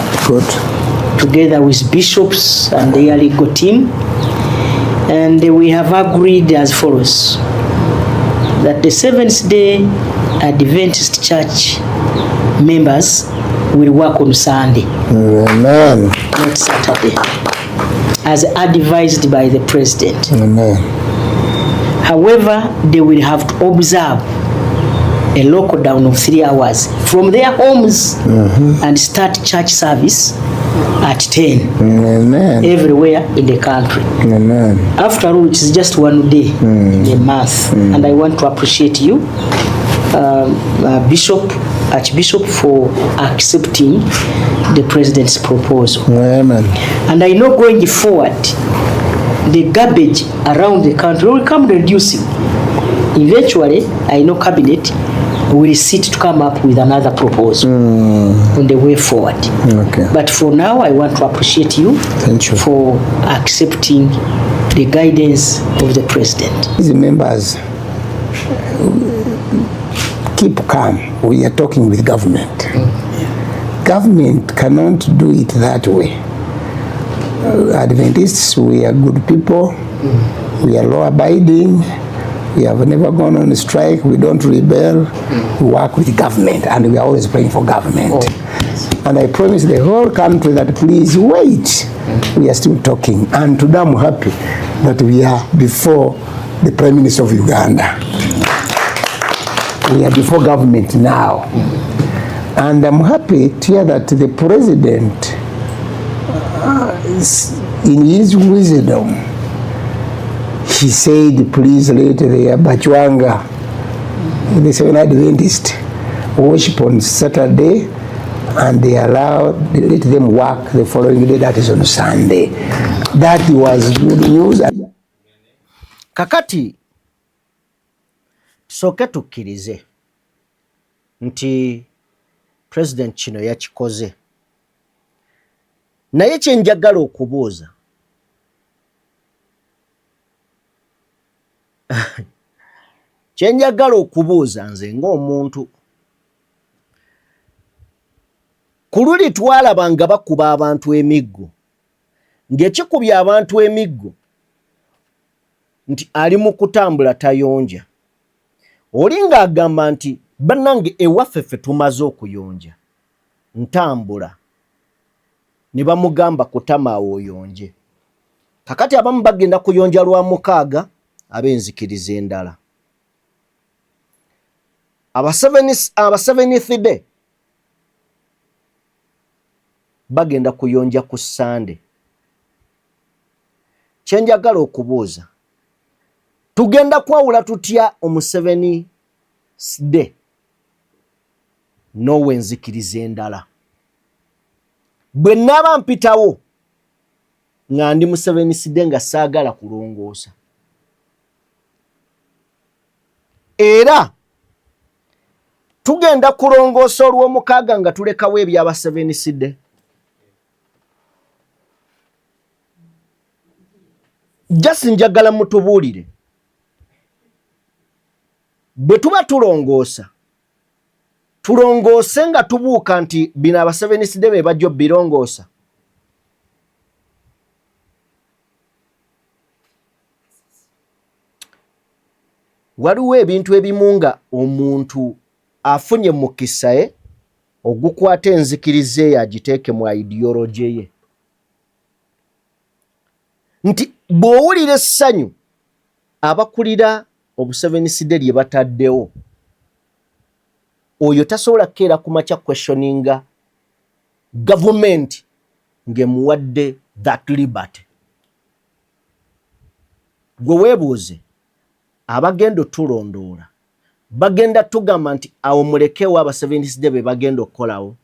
together with bishops and their legal team, and we have agreed as follows: that the 7th Day Adventist Church members will work on Sunday, Amen. Not Saturday, as advised by the President. Amen. However, they will have to observe a lockdown of 3 hours from their homes and start church service at 10. Amen. Everywhere in the country. Amen. After all, it is just one day in a month. And I want to appreciate you, Archbishop, for accepting the President's proposal. Amen. And I know going forward, the garbage around the country will come reducing. Eventually, I know Cabinet will sit to come up with another proposal on the way forward. Okay. But for now, I want to appreciate you, for accepting the guidance of the President. These members, keep calm. We are talking with government. Government cannot do it that way. Adventists, we are good people. We are law-abiding. We have never gone on a strike. We don't rebel. We work with government, and we are always praying for government. And I promise the whole country that please wait. We are still talking. And today I'm happy that we are before the Prime Minister of Uganda. We are before government now. And I'm happy to hear that the President, in his wisdom, he said, please let the Bachwanga, the Seventh Adventist, worship on Saturday, and they let them work the following day, that is on Sunday. That was good news. Kakati, soke tukkirize nti President kino yakikoze. Naye kye njagala okubuuza nze ng'omuntu ku luli twalaba nga bakuba abantu emiggo ng'ekikubya abantu emiggo nti ali mu kutambula tayonja oli ng'agamba nti bannange ewaffe ffe tumaze okuyonja ntambula ne bamugamba kutama oyonje. Kakati abamu bagenda kuyonja lwa 6 ab'enzikiriza endala. Aba 7th day bagenda kuyonja ku Sunday. Kye njagala okubuuza, tugenda kwawula tutya omu 7th day n'ow'enzikiriza endala? Bwe naba mpitawo nga ndi Musevenisidde nga saagala kulongoosa. Era tugenda kulongoosa olw'omukaaga nga tulekawo eby'Abasevenisidde. Just njagala mutubuulire. Bwe tuba tulongoosa, tulongoose nga tubuuka nti bino Abasevenisidde be bajja birongoosa. Waliwo ebintu ebimu nga omuntu afunye mukisa ye ogukwata enzikiriza ye agiteeke mu ideology ye. Nti bw'owulira essanyu abakulira Obusevenisidde lye bataddewo, oyo tasobola kukeera ku makya questioninga government ng'emuwadde that liberty. Gwe weebuuze abagenda tulondoola bagenda tugamba nti awo mulekewo Abasevenisidde be bagenda okukolawo.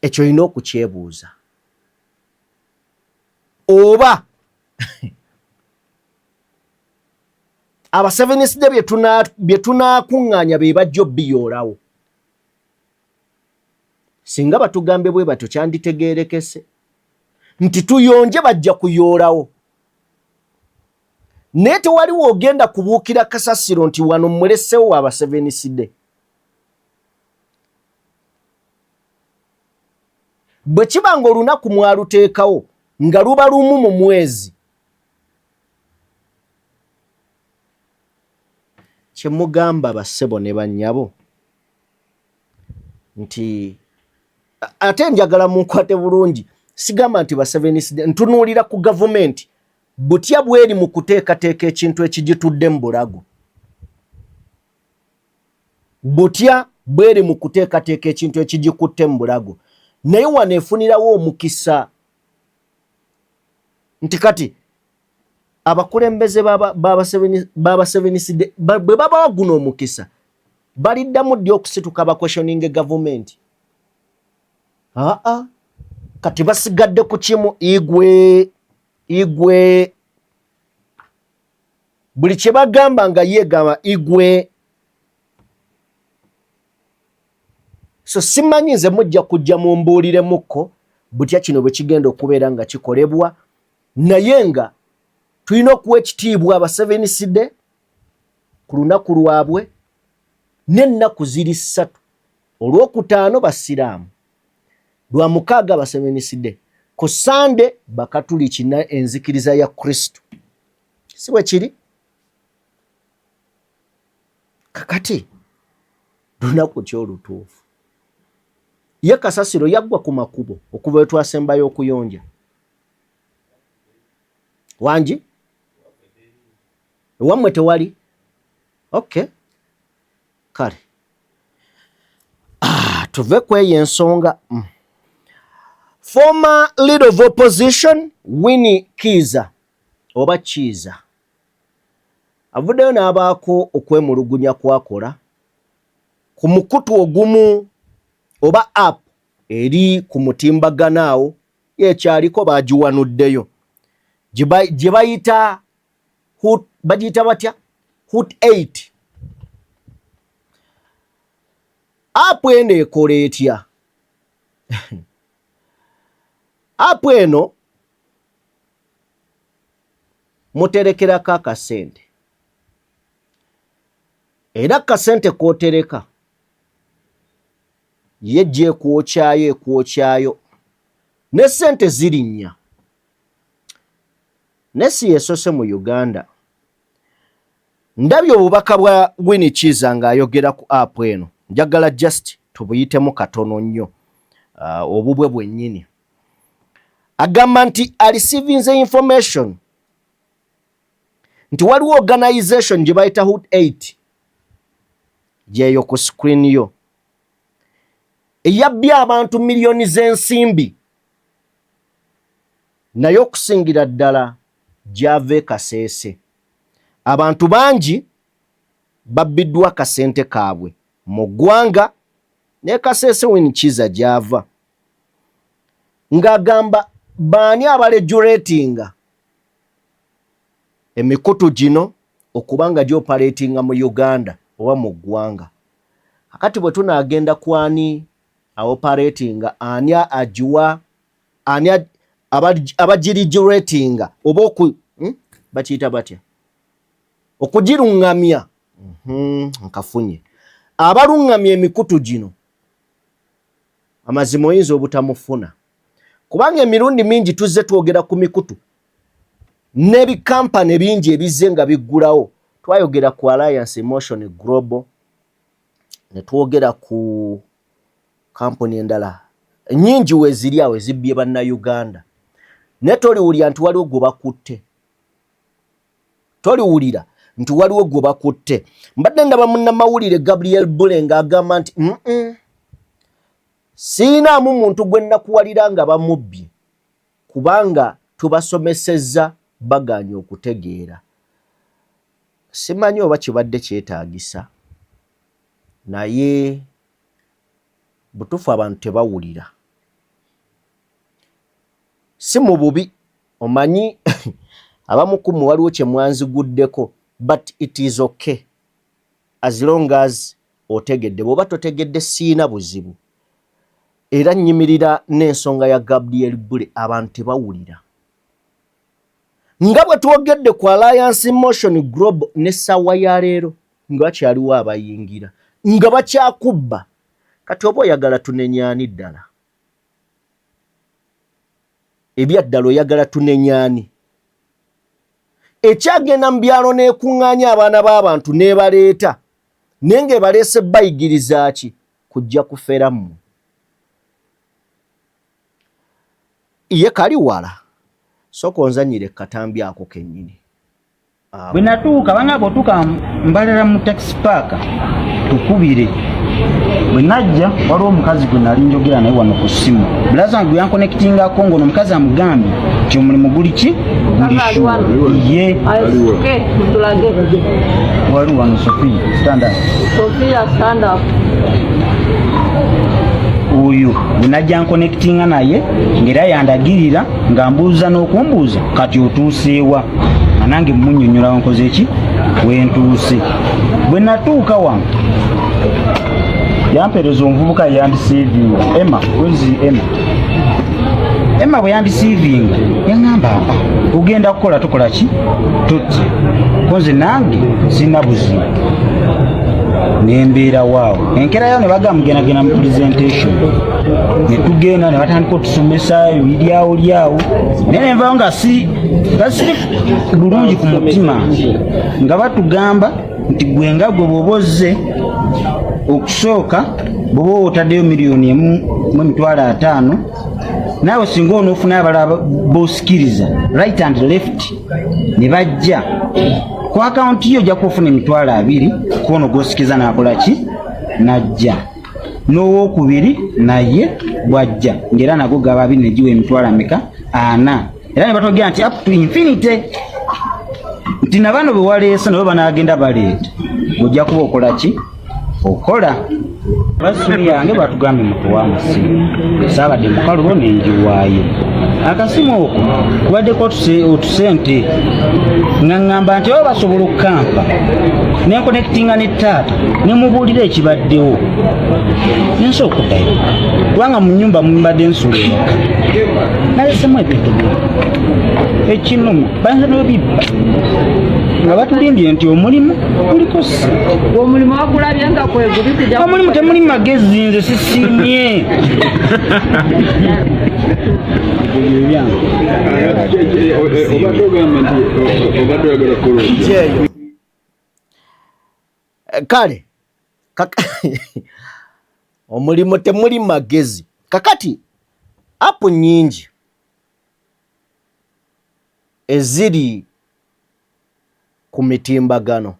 Ekyo olina okukyebuuza. Oba Abasevenisidde bye tunaakuŋŋaanya be bajja obbiyoolawo. Singa batugambe bwe batyo kyanditegeerekese nti tuyonje bajja kuyoolawo. Naye tewaliwo ogenda kubuukira kasasiro nti wano mulesewo Abasevenisidde. Bwe kiba nga olunaku mwaluteekawo nga luba lumu mu mwezi, kye mugamba bassebo ne bannyabo nti ate njagala munkwate bulungi, sigamba nti Basevenisidde, ntunuulira ku gavumenti butya bweri mu kuteekateeka ekintu ekigitudde mu bulago. Butya bweri mu kuteekateeka ekintu ekigikutte mu bulago. Naye waneefunirawo omukisa nti kati abakulembeze b'Abasevenisidde bwe babawa guno omukisa baliddamu ddi okusituka bakwestioninga gavumenti. Kati basigadde ku kimu, igwe buli kye bagamba nga yeegamba igwe. So simanyi nze mujja kujja mumbuuliremukko butya kino bwe kigenda okubeera nga kikolebwa, naye nga tulina okuwa ekitiibwa Abasevenisidde ku lunaku lwabwe n'ennaku ziri 3. Olwokutaano Basiraamu, Lwamukaaga Abasevenisidde, ku Sande Bakatuliki na enzikiriza ya Kristo. Si bwe kiri? Kakati lunaku ky'olutuufu ye kasasiro yaggwa ku makubo okuva we twasembayo okuyonja. Wangi? Wammwe tewali? Okay. Kale. Tuve kweyo ensonga. Former leader of opposition Winnie Kiza oba Kiza avuddeyo n'abaako okwemulugunya kwakola ku mukutu ogumu oba app eri ku mutimbaganaawo yekyaliko bagiwanuddeyo gye bayita bagiyita batya Hut 8. App eno ekola etya? App eno muterekerako akasente, era kasente kootereka yejje ekwokyayo ne sente zirinnya. Nesi yesose mu Uganda ndabye obubaka bwa Winnie Kiza ng'ayogera ku app eno, njagala just tubuyitemu katono nnyo obubwe bwennyini. Agamba nti areceiving information nti waliwo organization gye bayita Hut 8 gyeyo ku screen yo eyabbye abantu miliyoni z'ensimbi, naye okusingira ddala gyave Kasese. Abantu bangi babbiddwa kasente kaabwe mu ggwanga ne Kasese Winnie Kiza gyava. ng'agamba baani abaregulatinga emikutu gino okubanga gyoperatinga mu Uganda oba mu ggwanga. Akati bwe tunaagenda ku ani aoperatinga, ani agiwa, ani abagirigulatinga oba bakiyita batya okugirungamya. Nkafunye abalungamya emikutu gino amazima oyinza obutamufuna, kubanga emirundi mingi tuzze twogera ku mikutu n'ebikampani bingi ebizze nga biggulawo. Twayogera ku Alliance Motion Global, ne twogera ku kampuni endala nyingi weziri awo ezibbye bannayuganda, naye toliwulira nti waliwo gwe bakutte, toliwulira nti waliwo gwe bakutte. Mbadde ndaba munnamawulire Gabriel Bule ng'agamba nti siinaamu muntu gwe nnakuwalira nga bamubbye, kubanga tubasomesezza baganye okutegeera. Simanyi oba kibadde kyetaagisa, naye butufu abantu tebawulira. Si mu bubi, omanyi abamu ku mmwe waliwo kye mwanziguddeko, but it is okay as long as otegedde. Bw'oba totegedde siina buzibu. Era nnyimirira n'ensonga ya Gabriel Bule, abantu tebawulira. Nga bwe twogedde ku Alliance Motion Global n'essaawa ya leero nga bakyaliwo abayingira nga bakyakubba. Kati oba oyagala tunenyaani ddala? Ebyaddala oyagala tunenyaani? Ekyagenda mu byalo n'ekuŋŋaanya abaana b'abantu n'ebaleeta, naye ng'ebaleese bayigiriza ki? Kujja kufera mmwe. Ye kali wala sooka onzanyire katambi ako kennyini. Bwe natuuka banga bw'otuuka mbalira mu taxi park tukubire. Bwe najja waliwo omukazi gwe nali njogera naye wano ku ssimu. Bulaza gwe yankonektingako ng'ono omukazi amugambye nti omulimu guli ki? Guli shuwa. Ye waliwo wano Sophia, stand up. Sophia, stand up. Oyo bwe najja nkonektinga naye ng'era yandagirira ng'ambuuza n'okumbuuza kati otuuseewa, nange munnyonnyola wankoze ki wentuuse. Bwe natuuka wano yampeereza omuvubuka yandisiivinga. Emma bwe yandisiivinga yaŋŋamba ogenda kukola tukola ki? Tutya. Koze nange sina buzibu. Nembeera waawo. Enkerayo ne bagamugendagenda mu presentation. Ne tugenda ne batandika otusomesa ebiryawo lyawo. Naye ne nvaawo nga siri bulungi ku mutima. Nga batugamba nti gwe nga gwe bw'oba ozze okusooka bw'oba otaddeyo $1,500,000, naawe singa onoofuna abalala b'osikiriza right and left ne bajja ku akawunti yo ojja kufuna $20,000 kuono gw'osikiriza n'akola ki? Najja. N'owookubiri naye bwajja ng'era nago gaba 2 ne giwa $40,000. Era ne batogera nti up to infinity. Nti na bano bwe waleese nabo banaagenda baleeta. Ojja kuba okola ki? Okola. Basuli yange batugambye mutuwa amasimu. Saabadde mukalubo n'enjiwaayo. Akasimu oko kubaddeko otusente ng'aŋŋamba nti oba basobola okukampa nenkonektinga ne taata ne mubuulira ekibaddewo nensa okuddayo kubanga mu nnyumba mumbadde nsula ewaka nalesemu ebintu ekinuma bayinza n'obibba nga batulimbye nti omulimu guliko si omulimu wakulabye nga kwegubikija omulimu temuli magezi nze sisiimye kale omulimu temuli magezi. Kakati apu nyingi eziri ku mitimbagano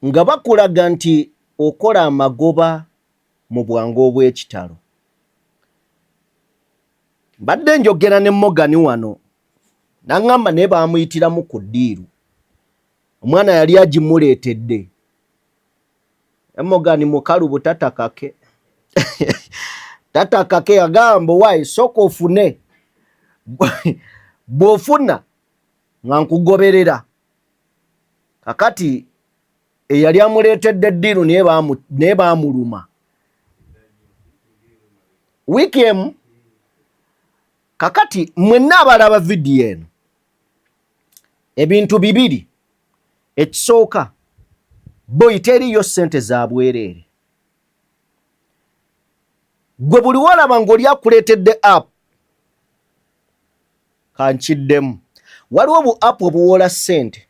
nga bakulaga nti okola amagoba mu bwangu obw'ekitalo. Mbadde njogera ne Mogani wano n'aŋŋamba naye baamuyitiramu ku ddiiru, omwana yali agimuleetedde. Mogani mukalu butatakake Tata kake agamba wai soko ofune bwofuna nga nkugoberera. Kakati eyali amuleetedde eddiru naye baamuluma. Wiiki emu kakati mwenna abalaba vidiyo eno ebintu bibiri. Ekisooka boyi teriyo ssente za bwereere. Gwe buli walaba ng'oli akuleetedde app kankiddemu. Waliwo bu app obuwola ssente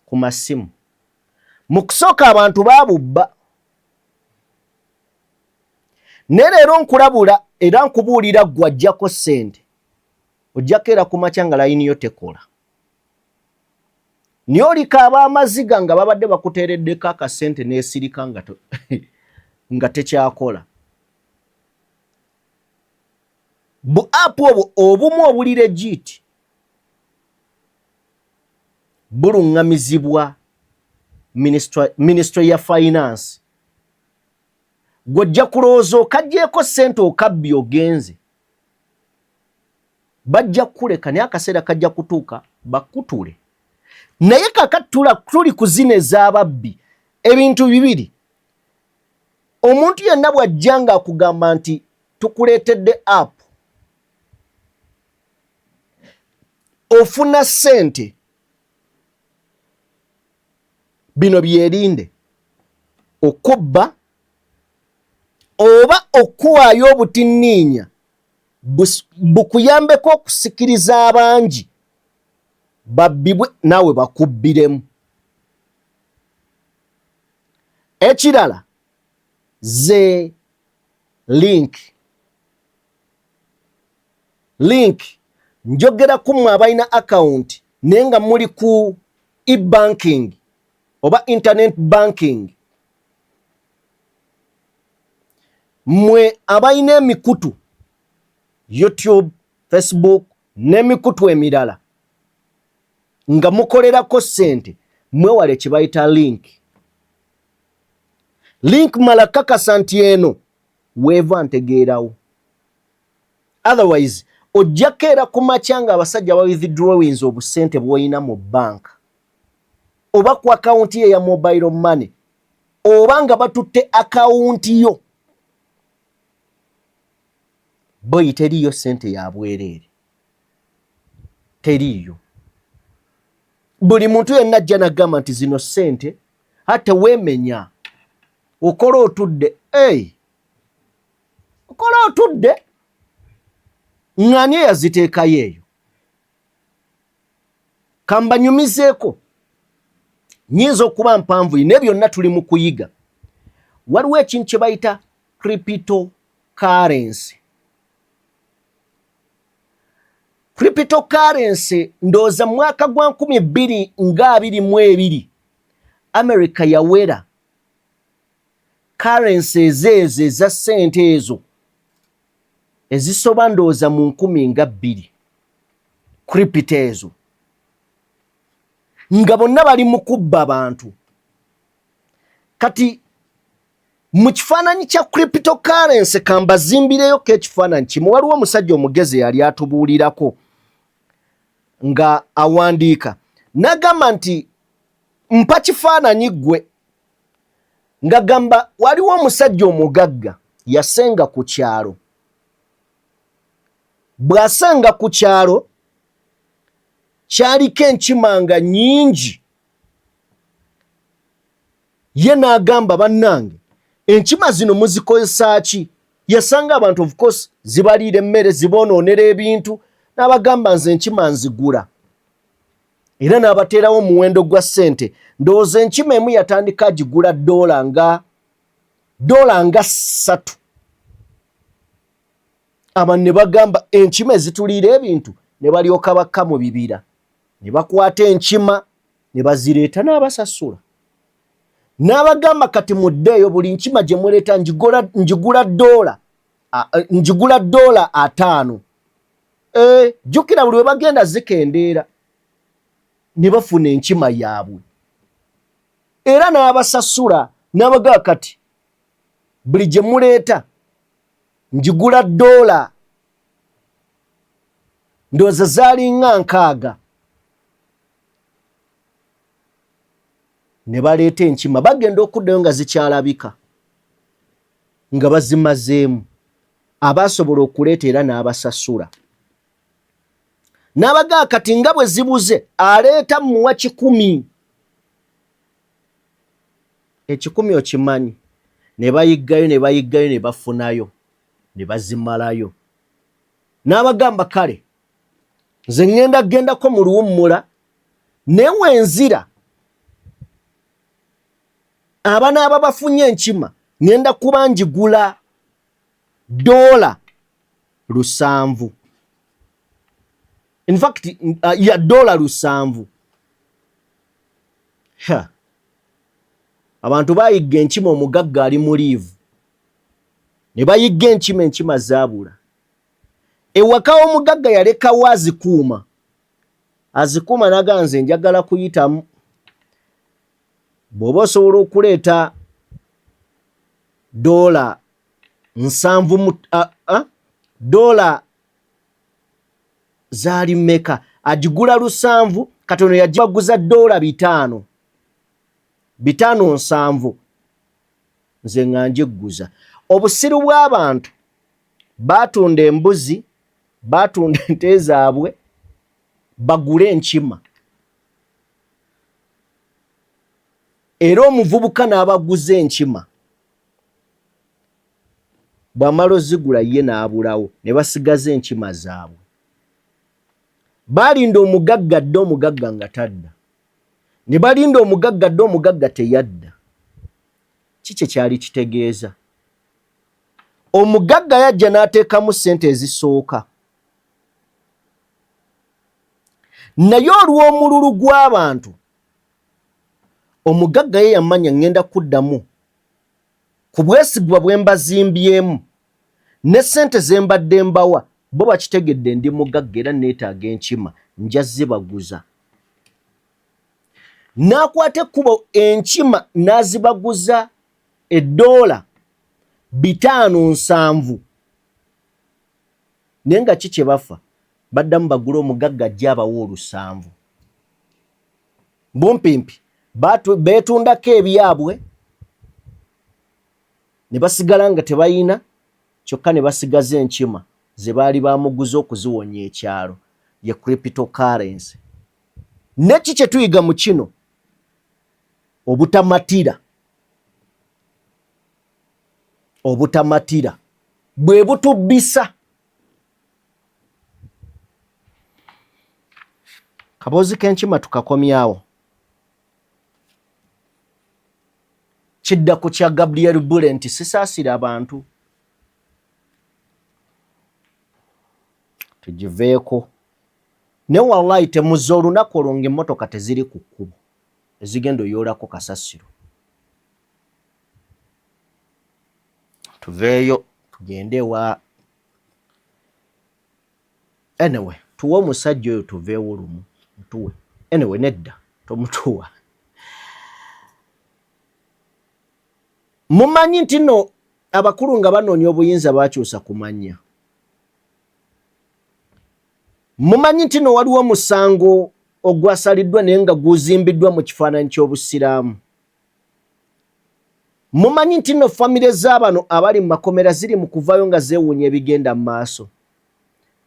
ku masimu. Mu kusooka abantu baabubba. Ne leero nkulabula era nkubuulira ggwe ajjako ssente. Ojjako era ku makya nga layini yo tekola. Naye olikaaba amaziga nga babadde bakuteereddeko akasente n'esirika nga tekyakola. Bu app obwo obumu obuli legit buluŋŋamizibwa Ministry ya Finance. Gwojja kulowooza okaggyeko ssente okabbye ogenze. Bajja kukuleka naye akaseera kajja kutuuka bakutule. Naye kakati tuli ku zino ez'ababbi. Ebintu bibiri. Omuntu yenna bw'ajja nga akugamba nti tukuleetedde app ofuna ssente, bino byerinde: okubba oba okuwaayo obutinniinya bukuyambeko okusikiriza abangi babbibwe naawe bakubbiremu. Ekirala ze link njogera ku mmwe abalina account naye nga muli ku e-banking oba internet banking. Mwe abalina emikutu YouTube, Facebook n'emikutu emirala nga mukolerako ssente, mwewale kye bayita link. Link mala kakasa nti eno weeva ntegeerawo. Otherwise ojjako era ku makya nga abasajja ba withdrawings obusente bw'olina mu bank oba ku akawunti ye ya mobile money oba nga batutte akawunti yo. Boyi teriyo ssente ya bwereere. Teriyo. Buli muntu yenna ajja n'agamba nti zino ssente ate weemenya. Okola otudde. Okola otudde. Ng'ani yaziteekayo eyo? Kambanyumizeeko. Nyinza okuba mpanvu naye byonna tuli mu kuyiga. Waliwo ekintu kye bayita cryptocurrency. Cryptocurrency ndowooza mu mwaka gwa 2022 America yawera currency ezo eza ssente ezo ezisoba ndowooza mu 10,000 crypto ezo nga bonna bali mu kubba abantu. Kati mu kifaananyi kya cryptocurrency kambazimbireyo k'ekifaananyi kimu. Waliwo omusajja omugezi yali atubuulirako nga awandiika n'agamba nti mpa kifaananyi ggwe, nga gamba waliwo omusajja omugagga yasenga ku kyalo. Bw'asenga ku kyalo kyaliko enkimanga nnyingi. Ye n'agamba bannange enkima zino muzikozesa ki? Yasanga abantu of course zibaliira emmere, zibonoonera ebintu, n'abagamba nze enkima nzigula. Era n'abateerawo omuwendo gwa ssente. Ndowooza enkima emu yatandika agigula $3 3. Abantu ne bagamba enkima ezituliira ebintu, ne balyoka bakka mu bibira. Ne bakwata enkima ne bazireeta n'abasasula. N'abagamba kati muddeeyo buli nkima gye muleeta njigula $5. Jjukira buli we bagenda zikendeera ne bafuna enkima yaabwe. Era n'abasasula n'abagamba kati buli gye muleeta njigula $, ndoza zaali nga 6 ne baleeta enkima bagenda okuddayo nga zikyalabika nga bazimazeemu abasobola okuleeta era n'abasasula n'abagaa kati nga bwe zibuze aleeta muwa 10 10 okimanyi ne bayiggayo ne bafunayo ne bazimalayo n'abagamba kale nze ngenda gendako mu luwummula newe nzira abana aba bafunye enkima ngenda kuba njigula $7. In fact ya $7. Abantu bayigga enkima omugagga ali mu liivu ne bayigga enkima zaabula ewaka omugagga yalekawo azikuuma naganze njagala kuyitamu bw'oba osobola okuleeta $7 zaali mmeka agigula 7 katono yagibaguza $5 7 nze nga njigguza obusiru bw'abantu batunda embuzi batunda ente zaabwe bagule enkima era omuvubuka n'abaguza enkima bw'amala ozigula ye n'abulawo ne basigaza enkima zaabwe balinda omugagga dde omugagga nga tadda ne balinda omugagga dde omugagga teyadda kiki kyali kitegeeza omugagga yajja n'ateekamu ssente ezisooka naye olw'omululu gw'abantu omugagga ye yamanya ngenda kuddamu ku bwesigwa bwe mbazimbyemu ne ssente ze mbadde mbawa bo bakitegedde ndi mugagga era neetaaga enkima nja zibaguza n'akwata ekkubo enkima n'azibaguza $5.7 naye nga ki kye bafa baddamu bagula omugagga ajja abawa 7 bumpimpi beetundako ebyabwe ne basigala nga tebayina kyokka ne basigaza enkima ze baali bamuguza okuziwonya ekyalo ye cryptocurrency neki kye tuyiga mu kino obutamatira bwe butubbisa kaboozi k'enkima tukakomyawo kidda ku kya Gabriel Bule nti sisaasira abantu tugiveeko ne wallahi temuzza olunaku olwo ng'emmotoka teziri ku kkubo ezigenda oyoolako kasasiro tuveeyo tugende wa anyway tuwe omusajja oyo tuveewo lumu mutuwe anyway nedda tomutuwa mumanyi nti no abakulu nga banoonya obuyinza bakyusa kumanya mumanyi nti no waliwo omusango ogwasaliddwa naye nga guzimbiddwa mu kifaananyi ky'obusiraamu mumanyi nti no famire z'abano abali mu makomera ziri mu kuvaayo nga zeewuunya ebigenda mu maaso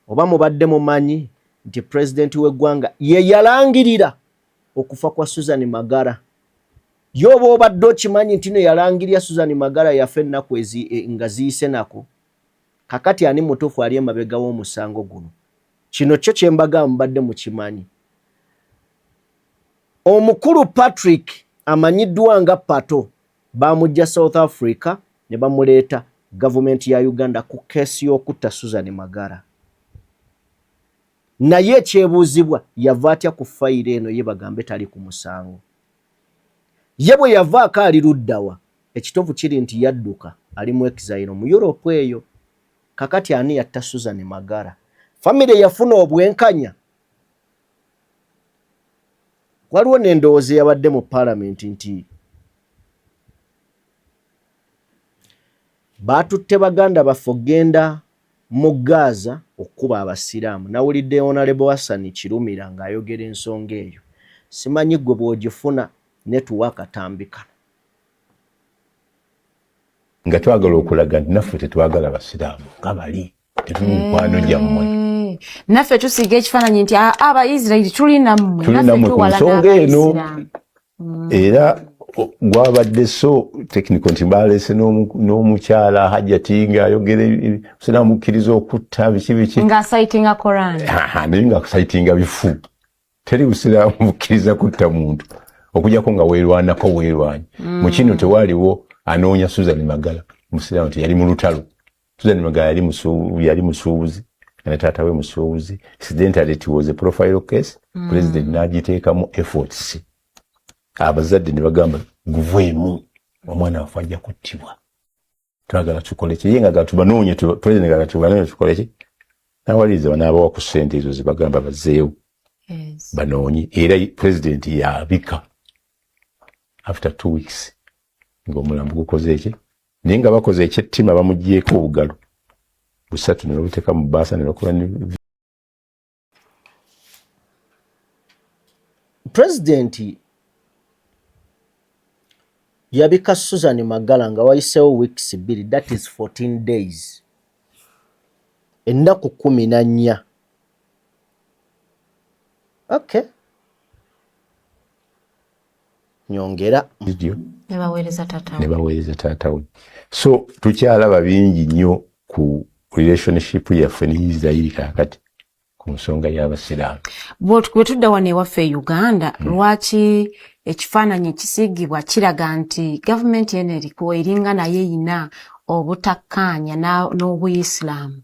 oba mubadde mumanyi nti pulezidenti w'eggwanga ye yalangirira okufa kwa Susan Magara yoba obadde okimanyi nti no yalangirira Susan Magara yafa ennaku nga ziyise nako kakati ani mutuufu ali emabega w'omusango guno kino kyo kye mbaga mubadde mukimanyi omukulu Patrick amanyiddwa nga Pato bamujja South Africa ne bamuleeta gavumenti ya Uganda ku keesi y'okutta Susan Magara naye ekyebuuzibwa yava atya ku fayiro eno ye bagambe tali ku musango ye bwe yavaako ali luddawa ekitovu kiri nti yadduka ali mu exile mu Europe eyo kakati ani yatta Susan Magara famire yafuna obwenkanya waliwo n'endowooza yabadde mu parliament nti batutte baganda bafogenda mu Gaza okuba abasiraamu. Nawulidde Honorable Hassan Kirumira ng'ayogera ensonga eyo. Simanyi gwe bw'ogifuna network atambika. Nga twagala okulaga nti naffe tetwagala basiraamu nga bali tetumikwano gyammwe. Naffe tusiga ekifaananyi nti Abayisirayiri tulina mmwe ku nsonga eno. Era gwabadde so technical nti balese n'omukyala Hajjati ng'ayogera Obusiraamu bukkiriza okutta biki nga citinga Quran. Naye nga citinga bifu. Teri Busiraamu bukkiriza kutta muntu okujjako nga weerwanako weerwanya. Mu kino tewaliwo anoonya Susan Magala Musiraamu nti yali mu lutalo. Susan Magala yali musuubuzi ne taata we musuubuzi. Incidentally it was a profile case. President n'agiteekamu efforts. Abazadde ne bagamba guveemu omwana wafe ajja kuttibwa. Twagala tukole ki? Ye nga gatubanoonye president nga gatubanoonye tukole ki? Nawalize banaabawa ku ssente ezo ze bagamba bazzeewo. Banoonye era president yabika after 2 weeks ng'omulambo gukoze eki naye nga bakoze ekyettima bamugyeko obugalo busatu ne babuteeka mu bbaasa ne bakola ne president yabika Susan Magala nga wayiseewo weeks 2, that is 14 days. Ennaku 14. Okay. Nyongera video ne baweereza taata we. So tukyalaba bingi nnyo ku relationship yaffe ne Israeli kakati ku nsonga y'abasiraamu. Bwe tudda wano ewaffe Uganda, lwaki ekifaananyi ekisiigibwa kiraga nti gavumenti eno eriko eringa naye eyina obutakkaanya n'Obuyisiraamu?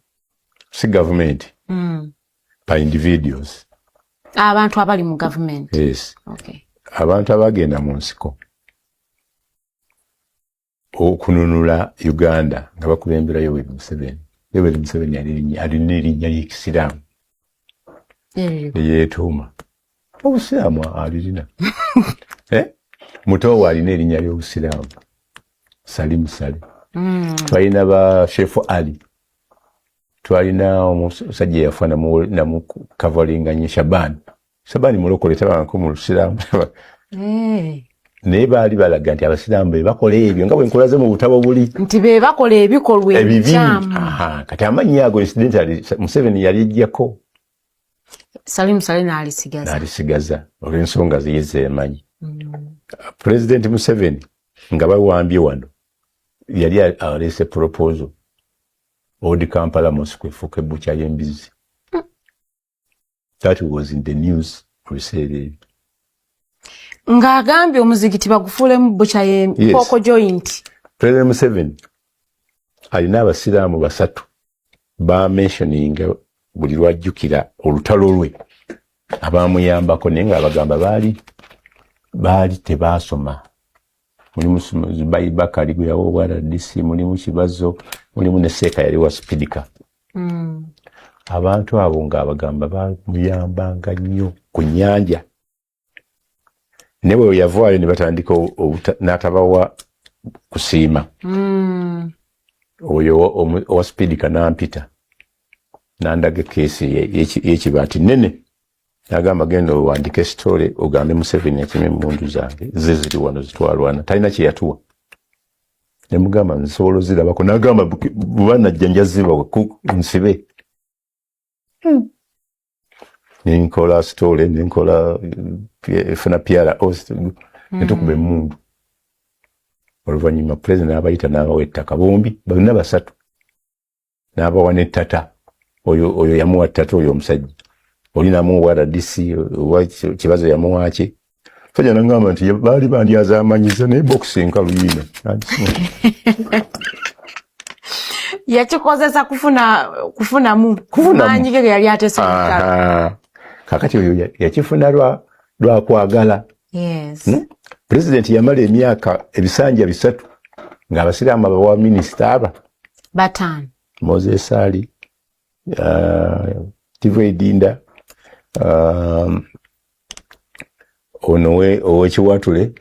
Si gavumenti. By individuals. Abantu abali mu gavumenti. Yes. Okay. Abantu abagenda mu nsiko okununula Uganda nga bakulembera Yoweri Museveni. Yoweri Museveni alina erinnya ly'Ekisiraamu yeetuuma. Obusiraamu alirina. Muto we alina erinnya ly'Obusiraamu Salimu Sale. Twalina ba Shefu Ali. Twalina omusajja yafa namu kavalinga Shabani mulokole tabanko mu Lusiraamu. Naye baali balaga nti abasiraamu be bakola ebyo nga bwe nkolaze mu butabo buli nti be bakola ebikolwa ebikyamu. Kati amannya ago incidentally Museveni yali ejjako. Salimu Sale n'alisigaza olw'ensonga ziye zeemanyi. President Museveni nga bawambye wano yali alese proposal Old Kampala Mosque efuuka ebbukya y'embizi. That was in the news. Ng'agambye omuzigiti bagufuulemu bbukya y'empoko joint. President Museveni alina abasiraamu 3 bamentioninga buli lwajjukira olutalo lwe abaamuyambako naye ng'abagamba baali tebaasoma. Mulimu Zubai Bakari gwe yawa RDC, mulimu Kibazo, mulimu ne Seeka yali wa Spidika. Abantu abo ng'abagamba bamuyambanga nnyo ku nnyanja. Ne bwe yavaayo ne batandika n'atabawa kusiima. Oyo owa Spidika n'ampita n'andaga keesi y'ekibaati nnene. N'agamba genda owandiika esitole ogambe Museveni akime emmundu zange ze ziri wano zitwalwana. Talina kye yatuwa. Ne mugamba nsobola ozirabako. N'agamba bwe najja njaziba nsibe. Nenkola sitole, nenkola efuna piara netukuba emmundu. Oluvannyuma Pulezidenti n'abayita n'abawa ettaka bombi bonna 3. N'abawa n'ettata. Oyo yamuwa ttata oyo omusajja. Olinamu wa RDC owa Kibazo yamuwa ki. Fajja n'agamba nti baali bandyaza amanyiza naye bokisi enkalu yiino. Yakikozesa kufunamu maanyi ge yali atese mukalo. Kakati oyo yakifuna lwa kwagala. Yes. President yamala emyaka ebisanja 3 ng'abasiraamu abawa minisita 5. Moses Ali, Tivwe Dinda, Owekiwatule,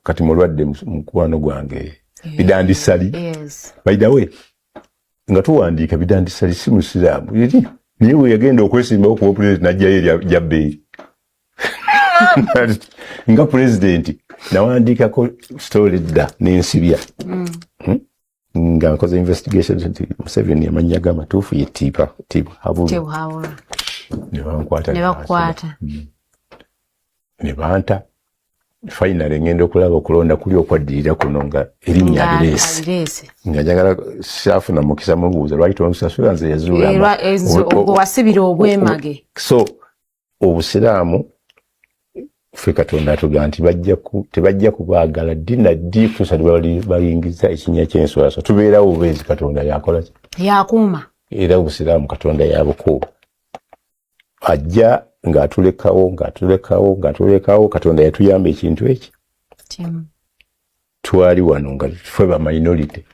kati mulwadde mukwano gwange bidandisali. Yes. By the way, nga tuwandiika bidandisali si musiraamu. Yeri niwe yagenda okwesimbawo ku president najja jabbe. Nga president nawandiikako story dda n'ensibya. Nga nkoze investigations nti Museveni amanya gamatuufu ye tipa habula. Nebakwata. Ne banta. Finally ngenda okulaba okulonda kuli okwaddirira kuno nga erinnya alirese. Nga njagala safu na mukisa mubuuza lwaki omusasula nze yazuula. Ogwo wasibira obwemage. So obusiraamu ffe Katonda atugamba nti tebajja kubaagala ddi na ddi kusa bayingiza ekinnya ky'enswaswa. Tubeerawo obubeezi Katonda yakola ki? Yakuuma. Era obusiraamu Katonda yabukuuma. Ajja ng'atulekawo Katonda yatuyamba ekintu eki. Twali wano nga ffe ba minority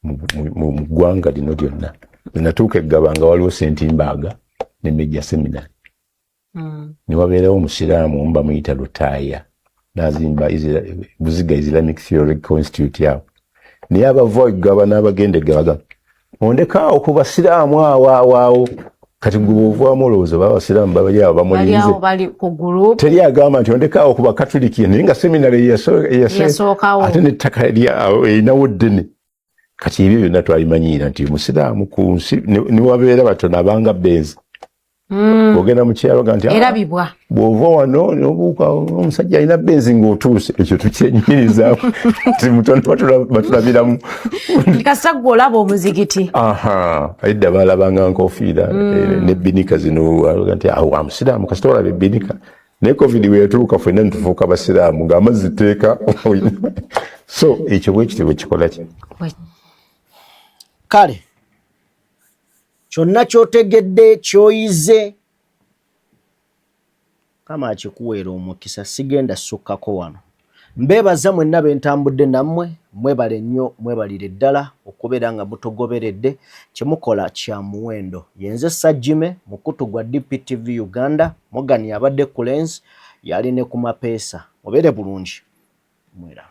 mu ggwanga lino lyonna. Natuuka eggaba nga waliwo Sentimbaaga ne Major Seminary. Ne wabeerawo omusiraamu mba muyita Lutaaya n'azimba Buziga Islamic Theological Institute yawo. Naye abava eggaba n'abagenda eggaba ondekaawo ku basiraamu awo kati guvaamu olowooza babasiraamu babali abo bamulinze bali ku group teri agamba nti ondekaawo ku bakatuliki naye nga seminary yasookawo ate n'ettaka erinawo ddene kati ebyo byonna twabimanyiira nti musiraamu ku nsi ne wabeera batono abanga benzi. Ogenda mu kyalo ganti erabibwa bw'ova wano n'obuuka omusajja alina benzi ng'otuuse ekyo tukyenyumiriza nti mutono batulabiramu kasagwa olaba omuzigiti edda balabanga nkofiira n'ebbinika zino nti wa musiraamu kasita olaba ebbinika naye covid weetuuka ffenna nitufuuka basiraamu ng'amazzi teeka so ekyo bwekitibwe kikola ki kale kyonna kyotegedde kyoyize kama akikuweera omukisa sigenda sukkako wano. Mbeebaza mwenna bentambudde nammwe mwebale nnyo mwebalire ddala okubeera nga mutogoberedde kyemukola kya muwendo. Yenze Sajjime mukutu gwa DPTV Uganda Morgan yabadde ku lens yali ne ku mapeesa. Mubeere bulungi. Mwera.